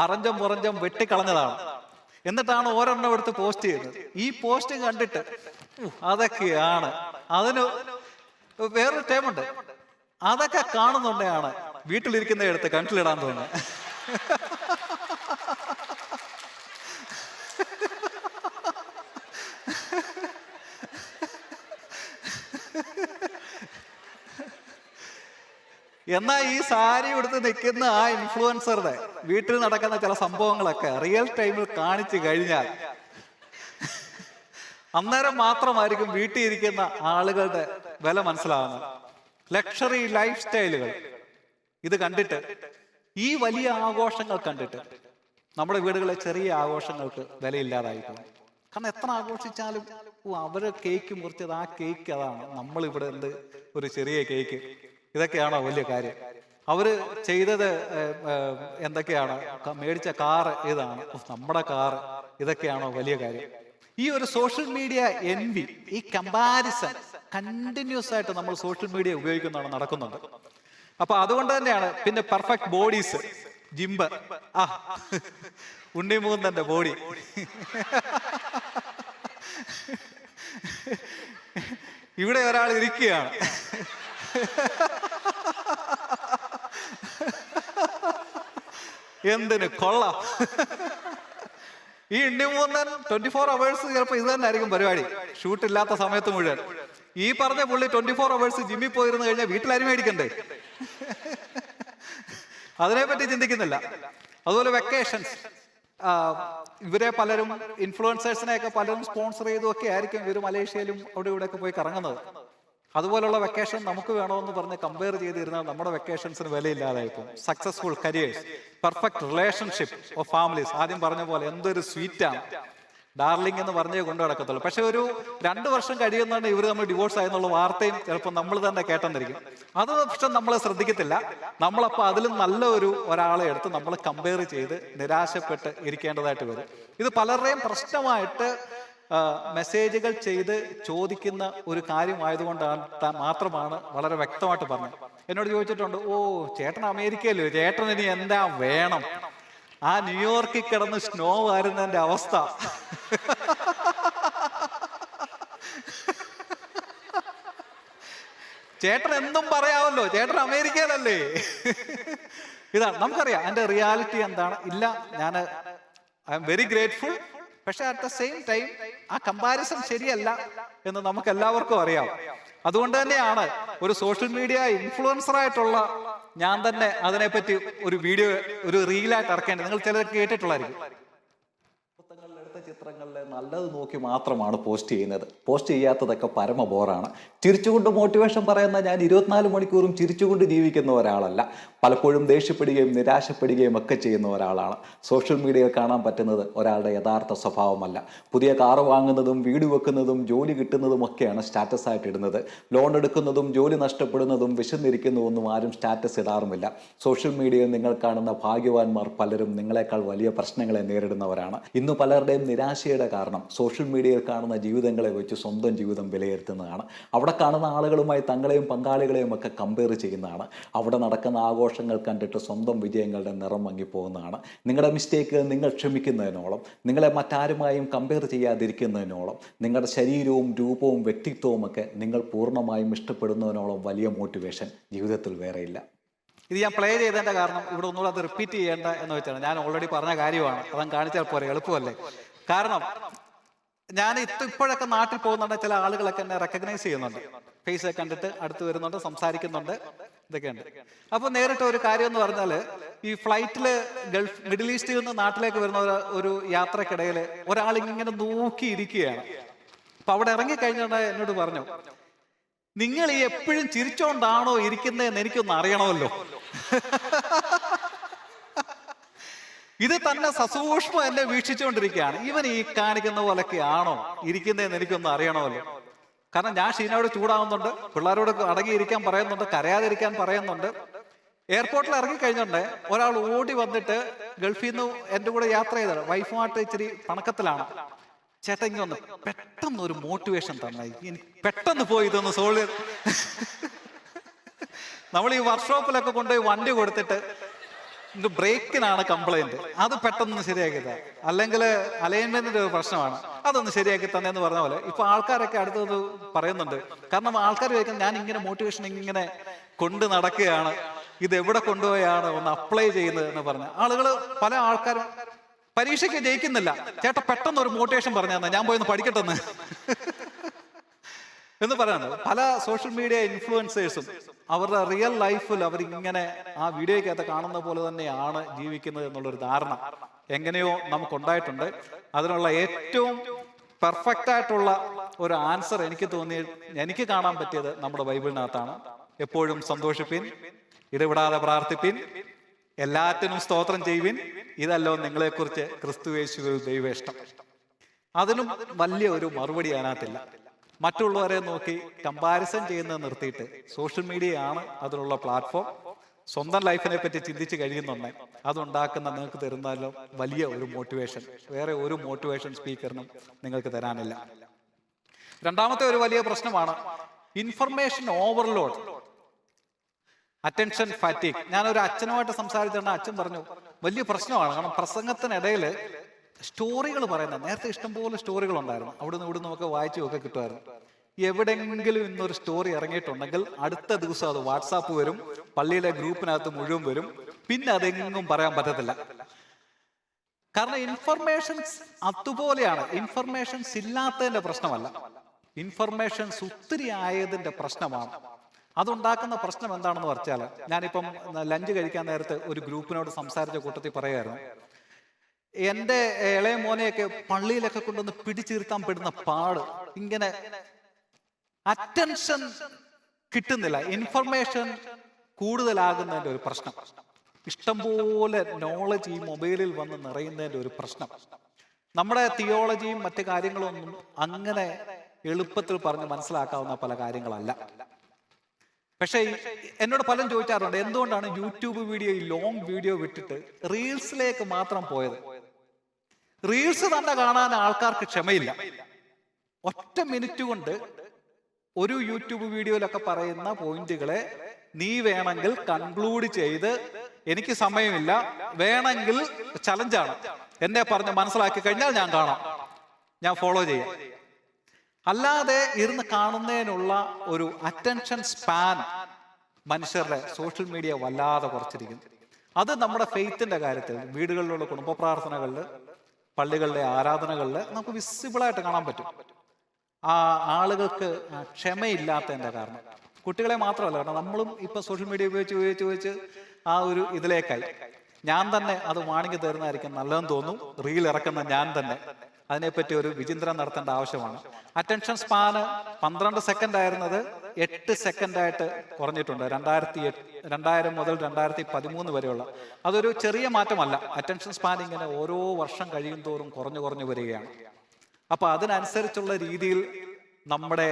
അറഞ്ചം പുറഞ്ചം വെട്ടിക്കളഞ്ഞതാണ്. എന്നിട്ടാണ് ഒരെണ്ണം എടുത്ത് പോസ്റ്റ് ചെയ്യുന്നത്. ഈ പോസ്റ്റ് കണ്ടിട്ട് അതൊക്കെയാണ്, അതിന് വേറൊരു ടൈമുണ്ട്. അതൊക്കെ കാണുന്നുണ്ടെയാണ് വീട്ടിലിരിക്കുന്ന എടുത്ത് കണ്ടിലിടാൻ തോന്നുന്നത്. എന്നാൽ ഈ സാരി എടുത്ത് നിൽക്കുന്ന ആ ഇൻഫ്ലുവൻസറുടെ വീട്ടിൽ നടക്കുന്ന ചില സംഭവങ്ങളൊക്കെ റിയൽ ടൈമിൽ കാണിച്ചു കഴിഞ്ഞാൽ അന്നേരം മാത്രമായിരിക്കും വീട്ടിൽ ഇരിക്കുന്ന ആളുകളുടെ വില മനസ്സിലാവുന്നത്. ലക്ഷറി ലൈഫ് സ്റ്റൈലുകൾ ഇത് കണ്ടിട്ട്, ഈ വലിയ ആഘോഷങ്ങൾ കണ്ടിട്ട് നമ്മുടെ വീടുകളിലെ ചെറിയ ആഘോഷങ്ങൾക്ക് വിലയില്ലാതായി പോകും. കാരണം എത്ര ആഘോഷിച്ചാലും അവര് കേക്ക് മുറിച്ചത്, ആ കേക്ക് അതാണ്. നമ്മളിവിടെ എന്ത് ഒരു ചെറിയ കേക്ക്, ഇതൊക്കെയാണോ വലിയ കാര്യം? അവര് ചെയ്തത് എന്തൊക്കെയാണ്? മേടിച്ച കാറ് ഇതാണ്, നമ്മുടെ കാറ്, ഇതൊക്കെയാണോ വലിയ കാര്യം? ഈ ഒരു സോഷ്യൽ മീഡിയ എൻവി, ഈ കമ്പാരിസൺ കണ്ടിന്യൂസ് ആയിട്ട് നമ്മൾ സോഷ്യൽ മീഡിയ ഉപയോഗിക്കുന്നതാണ് നടക്കുന്നുണ്ട്. അപ്പൊ അതുകൊണ്ട് തന്നെയാണ് പിന്നെ പെർഫെക്റ്റ് ബോഡീസ്, ജിംബ്, ഉണ്ണിമൂന്നന്റെ ബോഡി, ഇവിടെ ഒരാൾ ഇരിക്കുകയാണ്. എന്തിന് കൊള്ളാം. ഈ ഉണ്ണിമൂന്നൻ 24 hours ചിലപ്പോൾ ഇത് തന്നെ ആയിരിക്കും പരിപാടി. ഷൂട്ടില്ലാത്ത സമയത്ത് മുഴുവൻ ഈ പറഞ്ഞ പുള്ളി 24 hours ജിമ്മിൽ പോയിരുന്നു കഴിഞ്ഞാൽ വീട്ടിലാരും മേടിക്കണ്ടേ? അതിനെപ്പറ്റി ചിന്തിക്കുന്നില്ല. അതുപോലെ വെക്കേഷൻസ്, ഇവരെ പലരും ഇൻഫ്ലുവൻസേഴ്സിനെയൊക്കെ പലരും സ്പോൺസർ ചെയ്തുമൊക്കെ ആയിരിക്കും ഇവർ മലേഷ്യയിലും അവിടെ ഇവിടെയൊക്കെ പോയി കറങ്ങുന്നത്. അതുപോലുള്ള വെക്കേഷൻ നമുക്ക് വേണമെന്ന് പറഞ്ഞ് കമ്പയർ ചെയ്തിരുന്നാൽ നമ്മുടെ വെക്കേഷൻസിന് വിലയില്ലാതായിരിക്കും. Successful careers, perfect relationship of families, ആദ്യം പറഞ്ഞ പോലെ എന്തൊരു സ്വീറ്റാണ്. ഡാർലിംഗ് എന്ന് പറഞ്ഞേ കൊണ്ടു നടക്കത്തുള്ളൂ. പക്ഷെ ഒരു 2 വർഷം കഴിയുന്നതാണ് ഇവർ നമ്മൾ ഡിവോഴ്സ് ആയെന്നുള്ള വാർത്തയും ചിലപ്പോൾ നമ്മൾ തന്നെ കേട്ടെന്നിരിക്കും. അത് പക്ഷെ നമ്മൾ ശ്രദ്ധിക്കത്തില്ല. നമ്മളപ്പോൾ അതിലും നല്ല ഒരാളെ എടുത്ത് നമ്മൾ കമ്പയർ ചെയ്ത് നിരാശപ്പെട്ട് ഇരിക്കേണ്ടതായിട്ട് വരും. ഇത് പലരുടെയും പ്രശ്നമായിട്ട് മെസ്സേജുകൾ ചെയ്ത് ചോദിക്കുന്ന ഒരു കാര്യമായതുകൊണ്ടാണ് മാത്രമാണ് വളരെ വ്യക്തമായിട്ട് പറഞ്ഞത്. എന്നോട് ചോദിച്ചിട്ടുണ്ട്, ഓ ചേട്ടൻ അമേരിക്കയിലോ, ചേട്ടൻ ഇനി എന്താ വേണം, ആ ന്യൂയോർക്കിൽ കിടന്ന് സ്നോ ആയിരുന്നതിന്റെ അവസ്ഥ. ചേട്ടൻ എന്തും പറയാമല്ലോ, ചേട്ടൻ അമേരിക്കയിലല്ലേ. ഇതാണ് നമുക്കറിയാം അതിന്റെ റിയാലിറ്റി എന്താണ്. ഇല്ല, ഞാൻ ഐ എം വെരി ഗ്രേറ്റ്ഫുൾ, പക്ഷെ അറ്റ് ദ സെയിം ടൈം ആ കമ്പാരിസൺ ശരിയല്ല എന്ന് നമുക്ക് എല്ലാവർക്കും അറിയാം. അതുകൊണ്ട് തന്നെയാണ് ഒരു സോഷ്യൽ മീഡിയ ഇൻഫ്ലുവൻസർ ആയിട്ടുള്ള ഞാൻ തന്നെ അതിനെപ്പറ്റി ഒരു വീഡിയോ, ഒരു റീലായിട്ട് ഇറക്കേണ്ടത്. നിങ്ങൾ ചിലർ കേട്ടിട്ടുള്ളായിരിക്കും. ചിത്രങ്ങളിലെ നല്ലത് നോക്കി മാത്രമാണ് പോസ്റ്റ് ചെയ്യുന്നത്. പോസ്റ്റ് ചെയ്യാത്തതൊക്കെ പരമ ബോറാണ്. ചിരിച്ചുകൊണ്ട് മോട്ടിവേഷൻ പറയുന്ന ഞാൻ 24 മണിക്കൂറും ചിരിച്ചുകൊണ്ട് ജീവിക്കുന്ന ഒരാളല്ല. പലപ്പോഴും ദേഷ്യപ്പെടുകയും നിരാശപ്പെടുകയും ഒക്കെ ചെയ്യുന്ന ഒരാളാണ്. സോഷ്യൽ മീഡിയയിൽ കാണാൻ പറ്റുന്നത് ഒരാളുടെ യഥാർത്ഥ സ്വഭാവമല്ല. പുതിയ കാറ് വാങ്ങുന്നതും വീട് വെക്കുന്നതും ജോലി കിട്ടുന്നതും ഒക്കെയാണ് സ്റ്റാറ്റസ് ആയിട്ട് ഇടുന്നത്. ലോൺ എടുക്കുന്നതും ജോലി നഷ്ടപ്പെടുന്നതും വിശന്നിരിക്കുന്നതൊന്നും ആരും സ്റ്റാറ്റസ് ഇടാറുമില്ല. സോഷ്യൽ മീഡിയയിൽ നിങ്ങൾ കാണുന്ന ഭാഗ്യവാന്മാർ പലരും നിങ്ങളെക്കാൾ വലിയ പ്രശ്നങ്ങളെ നേരിടുന്നവരാണ്. ഇന്ന് പലരുടെയും നിരാശയുടെ കാരണം സോഷ്യൽ മീഡിയയിൽ കാണുന്ന ജീവിതങ്ങളെ വെച്ച് സ്വന്തം ജീവിതം വിലയിരുത്തുന്നതാണ്. അവിടെ കാണുന്ന ആളുകളുമായി തങ്ങളെയും പങ്കാളികളെയും ഒക്കെ കമ്പയർ ചെയ്യുന്നതാണ്. അവിടെ നടക്കുന്ന ആഘോഷങ്ങൾ കണ്ടിട്ട് സ്വന്തം വിജയങ്ങളുടെ നിറം മങ്ങിപ്പോകുന്നതാണ്. നിങ്ങളുടെ മിസ്റ്റേക്ക് നിങ്ങൾ ക്ഷമിക്കുന്നതിനോളം, നിങ്ങളെ മറ്റാരുമായും കമ്പയർ ചെയ്യാതിരിക്കുന്നതിനോളം, നിങ്ങളുടെ ശരീരവും രൂപവും വ്യക്തിത്വവും ഒക്കെ നിങ്ങൾ പൂർണ്ണമായും ഇഷ്ടപ്പെടുന്നതിനോളം വലിയ മോട്ടിവേഷൻ ജീവിതത്തിൽ വേറെയില്ല. ഇത് ഞാൻ പ്ലേ ചെയ്തതിന്റെ കാരണം ഇവിടെ ഒന്നുകൂടെ അത് റിപ്പീറ്റ് ചെയ്യേണ്ട എന്ന് വെച്ചാണ്. ഞാൻ ഓൾറെഡി പറഞ്ഞ കാര്യമാണ്, അതങ്ങ് കാണിച്ചാൽ പോരെ, എളുപ്പമല്ലേ. കാരണം ഞാൻ ഇപ്പോഴൊക്കെ നാട്ടിൽ പോകുന്നുണ്ട്, ചില ആളുകളൊക്കെ എന്നെ റെക്കഗ്നൈസ് ചെയ്യുന്നുണ്ട്, ഫേസ് കണ്ടിട്ട് അടുത്ത് വരുന്നുണ്ട്, സംസാരിക്കുന്നുണ്ട്, ഇതൊക്കെയുണ്ട്. അപ്പൊ നേരിട്ട് ഒരു കാര്യം എന്ന് പറഞ്ഞാൽ, ഈ ഫ്ലൈറ്റില് മിഡിൽ ഈസ്റ്റിൽ നിന്ന് നാട്ടിലേക്ക് വരുന്ന ഒരു യാത്രക്കിടയിൽ ഒരാൾ ഇങ്ങനെ നോക്കിയിരിക്കുകയാണ്. അപ്പൊ അവിടെ ഇറങ്ങിക്കഴിഞ്ഞാൽ എന്നോട് പറഞ്ഞു, നിങ്ങൾ ഈ എപ്പോഴും ചിരിച്ചോണ്ടാണോ ഇരിക്കുന്നതെന്ന് എനിക്കൊന്ന് അറിയണമല്ലോ. ഇത് തന്നെ സസൂക്ഷ്മം എന്നെ വീക്ഷിച്ചുകൊണ്ടിരിക്കുകയാണ്. ഇവൻ ഈ കാണിക്കുന്ന പോലൊക്കെ ആണോ ഇരിക്കുന്നതെന്ന് എനിക്കൊന്ന് അറിയണമല്ലോ. കാരണം ഞാൻ ഷീനോട് ചൂടാവുന്നുണ്ട്, പിള്ളേരോട് അടങ്ങിയിരിക്കാൻ പറയുന്നുണ്ട്, കരയാതിരിക്കാൻ പറയുന്നുണ്ട്. എയർപോർട്ടിൽ ഇറങ്ങിക്കഴിഞ്ഞുണ്ട് ഒരാൾ ഓടി വന്നിട്ട് ഗൾഫിൽ നിന്ന് എൻ്റെ കൂടെ യാത്ര ചെയ്തത്, വൈഫുമായിട്ട് ഇച്ചിരി പണക്കത്തിലാണ്, ചേട്ടാ ഇങ്ങനെ ഒന്ന് പെട്ടെന്ന് ഒരു മോട്ടിവേഷൻ തന്നായി, എനിക്ക് പെട്ടെന്ന് പോയി ഇതൊന്ന് സോൾവ്. നമ്മൾ ഈ വർക്ക്ഷോപ്പിലൊക്കെ കൊണ്ടുപോയി വണ്ടി കൊടുത്തിട്ട് ബ്രേക്കിനാണ് കംപ്ലൈന്റ്, അത് പെട്ടെന്ന് ശരിയാക്കി തരാം, അല്ലെങ്കിൽ അലൈൻമെന്റിന്റെ ഒരു പ്രശ്നമാണ്, അതൊന്ന് ശരിയാക്കി തന്നെന്ന് പറഞ്ഞ പോലെ ഇപ്പൊ ആൾക്കാരൊക്കെ അടുത്തത് പറയുന്നുണ്ട്. കാരണം ആൾക്കാർ ചോദിക്കുന്നത് ഞാൻ ഇങ്ങനെ മോട്ടിവേഷൻ ഇങ്ങനെ കൊണ്ട് നടക്കുകയാണ്, ഇത് എവിടെ കൊണ്ടുപോയാണ് ഒന്ന് അപ്ലൈ ചെയ്യുന്നത് എന്ന് പറഞ്ഞ ആളുകൾ, പല ആൾക്കാരും പരീക്ഷയ്ക്ക് ജയിക്കുന്നില്ല, ചേട്ടാ പെട്ടെന്ന് ഒരു മോട്ടിവേഷൻ പറഞ്ഞു തന്നെ ഞാൻ പോയി ഒന്ന് പഠിക്കട്ടെന്ന് എന്ന് പറയുന്നത്. പല സോഷ്യൽ മീഡിയ ഇൻഫ്ലുവൻസേഴ്സും അവരുടെ റിയൽ ലൈഫിൽ അവരിങ്ങനെ ആ വീഡിയോയ്ക്കകത്ത് കാണുന്ന പോലെ തന്നെയാണ് ജീവിക്കുന്നത് എന്നുള്ളൊരു ധാരണ എങ്ങനെയോ നമുക്കുണ്ടായിട്ടുണ്ട്. അതിനുള്ള ഏറ്റവും പെർഫെക്റ്റ് ആയിട്ടുള്ള ഒരു ആൻസർ എനിക്ക് കാണാൻ പറ്റിയത് നമ്മുടെ ബൈബിളിനകത്താണ്. എപ്പോഴും സന്തോഷിപ്പിൻ, ഇടപെടാതെ പ്രാർത്ഥിപ്പിൻ, എല്ലാറ്റിനും സ്തോത്രം ചെയ്യുവിൻ, ഇതല്ലോ നിങ്ങളെക്കുറിച്ച് ക്രിസ്തുയേശുവിൽ ദൈവേഷ്ടം. അതിനും വലിയ ഒരു മറുപടി അതിനകത്തില്ല. മറ്റുള്ളവരെ നോക്കി കമ്പാരിസൺ ചെയ്യുന്നത് നിർത്തിയിട്ട് സോഷ്യൽ മീഡിയയാണ് അതിനുള്ള പ്ലാറ്റ്ഫോം. സ്വന്തം ലൈഫിനെ പറ്റി ചിന്തിച്ച് കഴിയുന്നുണ്ട്, അതുണ്ടാക്കുന്ന നിങ്ങൾക്ക് തരുന്നതിലും വലിയ ഒരു മോട്ടിവേഷൻ വേറെ ഒരു മോട്ടിവേഷൻ സ്പീക്കറിനും നിങ്ങൾക്ക് തരാനില്ല. രണ്ടാമത്തെ ഒരു വലിയ പ്രശ്നമാണ് ഇൻഫർമേഷൻ ഓവർലോഡ്, അറ്റൻഷൻ ഫാറ്റിക്. ഞാനൊരു അച്ഛനുമായിട്ട് സംസാരിച്ചിട്ടുണ്ട്, അച്ഛൻ പറഞ്ഞു വലിയ പ്രശ്നമാണ്. കാരണം പ്രസംഗത്തിനിടയിൽ സ്റ്റോറികൾ പറയുന്നത്, നേരത്തെ ഇഷ്ടംപോലെ സ്റ്റോറികൾ ഉണ്ടായിരുന്നു, അവിടുന്ന് ഇവിടുന്ന് നമുക്ക് വായിച്ചു ഒക്കെ കിട്ടുമായിരുന്നു. എവിടെയെങ്കിലും ഇന്നൊരു സ്റ്റോറി ഇറങ്ങിയിട്ടുണ്ടെങ്കിൽ അടുത്ത ദിവസം അത് വാട്സാപ്പ് വരും, പള്ളിയിലെ ഗ്രൂപ്പിനകത്ത് മുഴുവൻ വരും, പിന്നെ അതെങ്ങും പറയാൻ പറ്റത്തില്ല. കാരണം ഇൻഫർമേഷൻസ് അതുപോലെയാണ്. ഇൻഫർമേഷൻസ് ഇല്ലാത്തതിന്റെ പ്രശ്നമല്ല, ഇൻഫർമേഷൻസ് ഒത്തിരി ആയതിന്റെ പ്രശ്നമാണ്. അതുണ്ടാക്കുന്ന പ്രശ്നം എന്താണെന്ന് പറഞ്ഞാൽ, ഞാനിപ്പം ലഞ്ച് കഴിക്കാൻ നേരത്തെ ഒരു ഗ്രൂപ്പിനോട് സംസാരിച്ച കൂട്ടത്തിൽ പറയായിരുന്നു, എൻ്റെ ഇളയ മോനെയൊക്കെ പള്ളിയിലൊക്കെ കൊണ്ടുവന്ന് പിടിച്ചിരുത്താൻ പെടുന്ന പാട്, ഇങ്ങനെ അറ്റൻഷൻ കിട്ടുന്നില്ല, ഇൻഫർമേഷൻ കൂടുതലാകുന്നതിന്റെ ഒരു പ്രശ്നം, ഇഷ്ടംപോലെ നോളജ് ഈ മൊബൈലിൽ വന്ന് നിറയുന്നതിന്റെ ഒരു പ്രശ്നം. നമ്മുടെ തിയോളജിയും മറ്റു കാര്യങ്ങളൊന്നും അങ്ങനെ എളുപ്പത്തിൽ പറഞ്ഞ് മനസ്സിലാക്കാവുന്ന പല കാര്യങ്ങളല്ല. പക്ഷേ എന്നോട് പലരും ചോദിച്ചാറുണ്ട്, എന്തുകൊണ്ടാണ് യൂട്യൂബ് വീഡിയോ, ഈ ലോങ് വീഡിയോ വിട്ടിട്ട് റീൽസിലേക്ക് മാത്രം പോയത്? റീൽസ് തന്നെ കാണാൻ ആൾക്കാർക്ക് ക്ഷമയില്ല. ഒറ്റ മിനിറ്റ് കൊണ്ട് ഒരു യൂട്യൂബ് വീഡിയോയിലൊക്കെ പറയുന്ന പോയിന്റുകളെ നീ വേണമെങ്കിൽ കൺക്ലൂഡ് ചെയ്ത്, എനിക്ക് സമയമില്ല, വേണമെങ്കിൽ ചലഞ്ചാണ്, എന്നെ പറഞ്ഞ് മനസ്സിലാക്കി കഴിഞ്ഞാൽ ഞാൻ കാണാം, ഞാൻ ഫോളോ ചെയ്യാം. അല്ലാതെ ഇരുന്ന് കാണുന്നതിനുള്ള ഒരു അറ്റൻഷൻ സ്പാൻ മനുഷ്യരുടെ സോഷ്യൽ മീഡിയ വല്ലാതെ കുറച്ചിരിക്കുന്നു. അത് നമ്മുടെ ഫെയ്ത്തിന്റെ കാര്യത്തിൽ, വീടുകളിലുള്ള കുടുംബ പ്രാർത്ഥനകളിൽ, പള്ളികളിലെ ആരാധനകളിൽ നമുക്ക് വിസിബിളായിട്ട് കാണാൻ പറ്റും. ആ ആളുകൾക്ക് ക്ഷമയില്ലാത്തതിന്റെ കാരണം. കുട്ടികളെ മാത്രമല്ല, കാരണം നമ്മളും ഇപ്പൊ സോഷ്യൽ മീഡിയ ഉപയോഗിച്ച് ആ ഒരു ഇതിലേക്കായി. ഞാൻ തന്നെ അത് വാണിംഗ് തരുന്നതായിരിക്കും നല്ലതെന്ന് തോന്നും. റീൽ ഇറക്കുന്ന ഞാൻ തന്നെ അതിനെപ്പറ്റി ഒരു വിചിന്തനം നടത്തേണ്ട ആവശ്യമാണ്. അറ്റൻഷൻ സ്പാന് 12 സെക്കൻഡ് ആയിരുന്നത് 8 സെക്കൻഡായിട്ട് കുറഞ്ഞിട്ടുണ്ട്. 2000 മുതൽ 2013 വരെയുള്ള അതൊരു ചെറിയ മാറ്റമല്ല. അറ്റൻഷൻ സ്പാൻ ഇങ്ങനെ ഓരോ വർഷം കഴിയും തോറും കുറഞ്ഞു വരികയാണ്. അപ്പൊ അതിനനുസരിച്ചുള്ള രീതിയിൽ നമ്മുടെ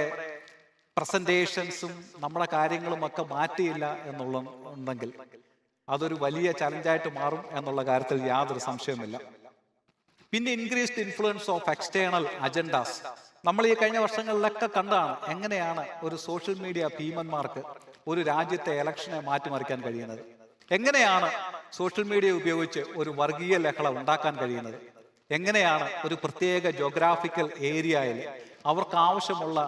പ്രസന്റേഷൻസും നമ്മുടെ കാര്യങ്ങളും ഒക്കെ മാറ്റിയില്ല എന്നുണ്ടെങ്കിൽ അതൊരു വലിയ ചലഞ്ചായിട്ട് മാറും എന്നുള്ള കാര്യത്തിൽ യാതൊരു സംശയവുമില്ല. പിന്നെ increased influence of external agendas. നമ്മൾ ഈ കഴിഞ്ഞ വർഷങ്ങളിലൊക്കെ കണ്ടാണ് എങ്ങനെയാണ് ഒരു സോഷ്യൽ മീഡിയ ഭീമന്മാർക്ക് ഒരു രാജ്യത്തെ ഇലക്ഷനെ മാറ്റിമറിക്കാൻ കഴിയുന്നത്. എങ്ങനെയാണ് സോഷ്യൽ മീഡിയ ഉപയോഗിച്ച് ഒരു വർഗീയ ലഹള ഉണ്ടാക്കാൻ കഴിയുന്നത്. എങ്ങനെയാണ് ഒരു പ്രത്യേക ജോഗ്രാഫിക്കൽ ഏരിയയിൽ അവർക്ക് ആവശ്യമുള്ള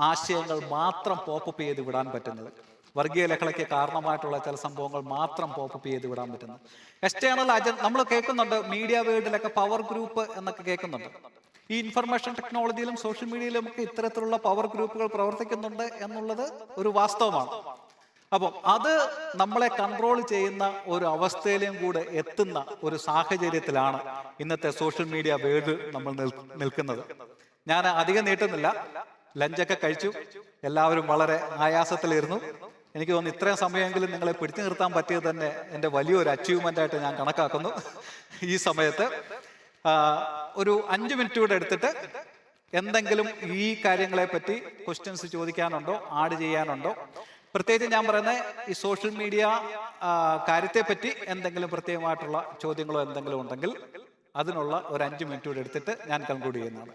ആശയങ്ങൾ മാത്രം പോപ്പപ്പ് ചെയ്ത് വിടാൻ പറ്റുന്നത്. വർഗീയ ലഹളയ്ക്ക് കാരണമായിട്ടുള്ള ചില സംഭവങ്ങൾ മാത്രം പോപ്പപ്പ് ചെയ്ത് വിടാൻ പറ്റുന്നത്. എക്സ്റ്റേണൽ നമ്മൾ കേൾക്കുന്നുണ്ട്, മീഡിയ വേൾഡിലൊക്കെ പവർ ഗ്രൂപ്പ് എന്നൊക്കെ കേൾക്കുന്നുണ്ട്. ഈ ഇൻഫർമേഷൻ ടെക്നോളജിയിലും സോഷ്യൽ മീഡിയയിലും ഒക്കെ ഇത്തരത്തിലുള്ള പവർ ഗ്രൂപ്പുകൾ പ്രവർത്തിക്കുന്നുണ്ട് എന്നുള്ളത് ഒരു വാസ്തവമാണ്. അപ്പം അത് നമ്മളെ കൺട്രോൾ ചെയ്യുന്ന ഒരു അവസ്ഥയിലും കൂടെ എത്തുന്ന ഒരു സാഹചര്യത്തിലാണ് ഇന്നത്തെ സോഷ്യൽ മീഡിയ വേൾഡ് നമ്മൾ നിൽക്കുന്നത്. ഞാൻ അധികം നീട്ടുന്നില്ല. ലഞ്ചൊക്കെ കഴിച്ചു, എല്ലാവരും വളരെ ആയാസത്തിലിരുന്നു. എനിക്ക് തോന്നുന്നു ഇത്രയും സമയമെങ്കിലും നിങ്ങളെ പിടിച്ചു നിർത്താൻ പറ്റിയത് തന്നെ എൻ്റെ വലിയൊരു അച്ചീവ്മെന്റ് ആയിട്ട് ഞാൻ കണക്കാക്കുന്നു. ഈ സമയത്ത് ഒരു 5 മിനിറ്റ് കൂടെ എടുത്തിട്ട് എന്തെങ്കിലും ഈ കാര്യങ്ങളെ പറ്റി ക്വസ്റ്റ്യൻസ് ചോദിക്കാനുണ്ടോ, ആഡ് ചെയ്യാനുണ്ടോ? പ്രത്യേകിച്ച് ഞാൻ പറയുന്നത് ഈ സോഷ്യൽ മീഡിയ കാര്യത്തെ പറ്റി എന്തെങ്കിലും പ്രത്യേകമായിട്ടുള്ള ചോദ്യങ്ങളോ എന്തെങ്കിലും ഉണ്ടെങ്കിൽ അതിനുള്ള ഒരു 5 മിനിറ്റ് കൂടെ എടുത്തിട്ട് ഞാൻ കൺക്ലൂഡ് ചെയ്യുന്നതാണ്.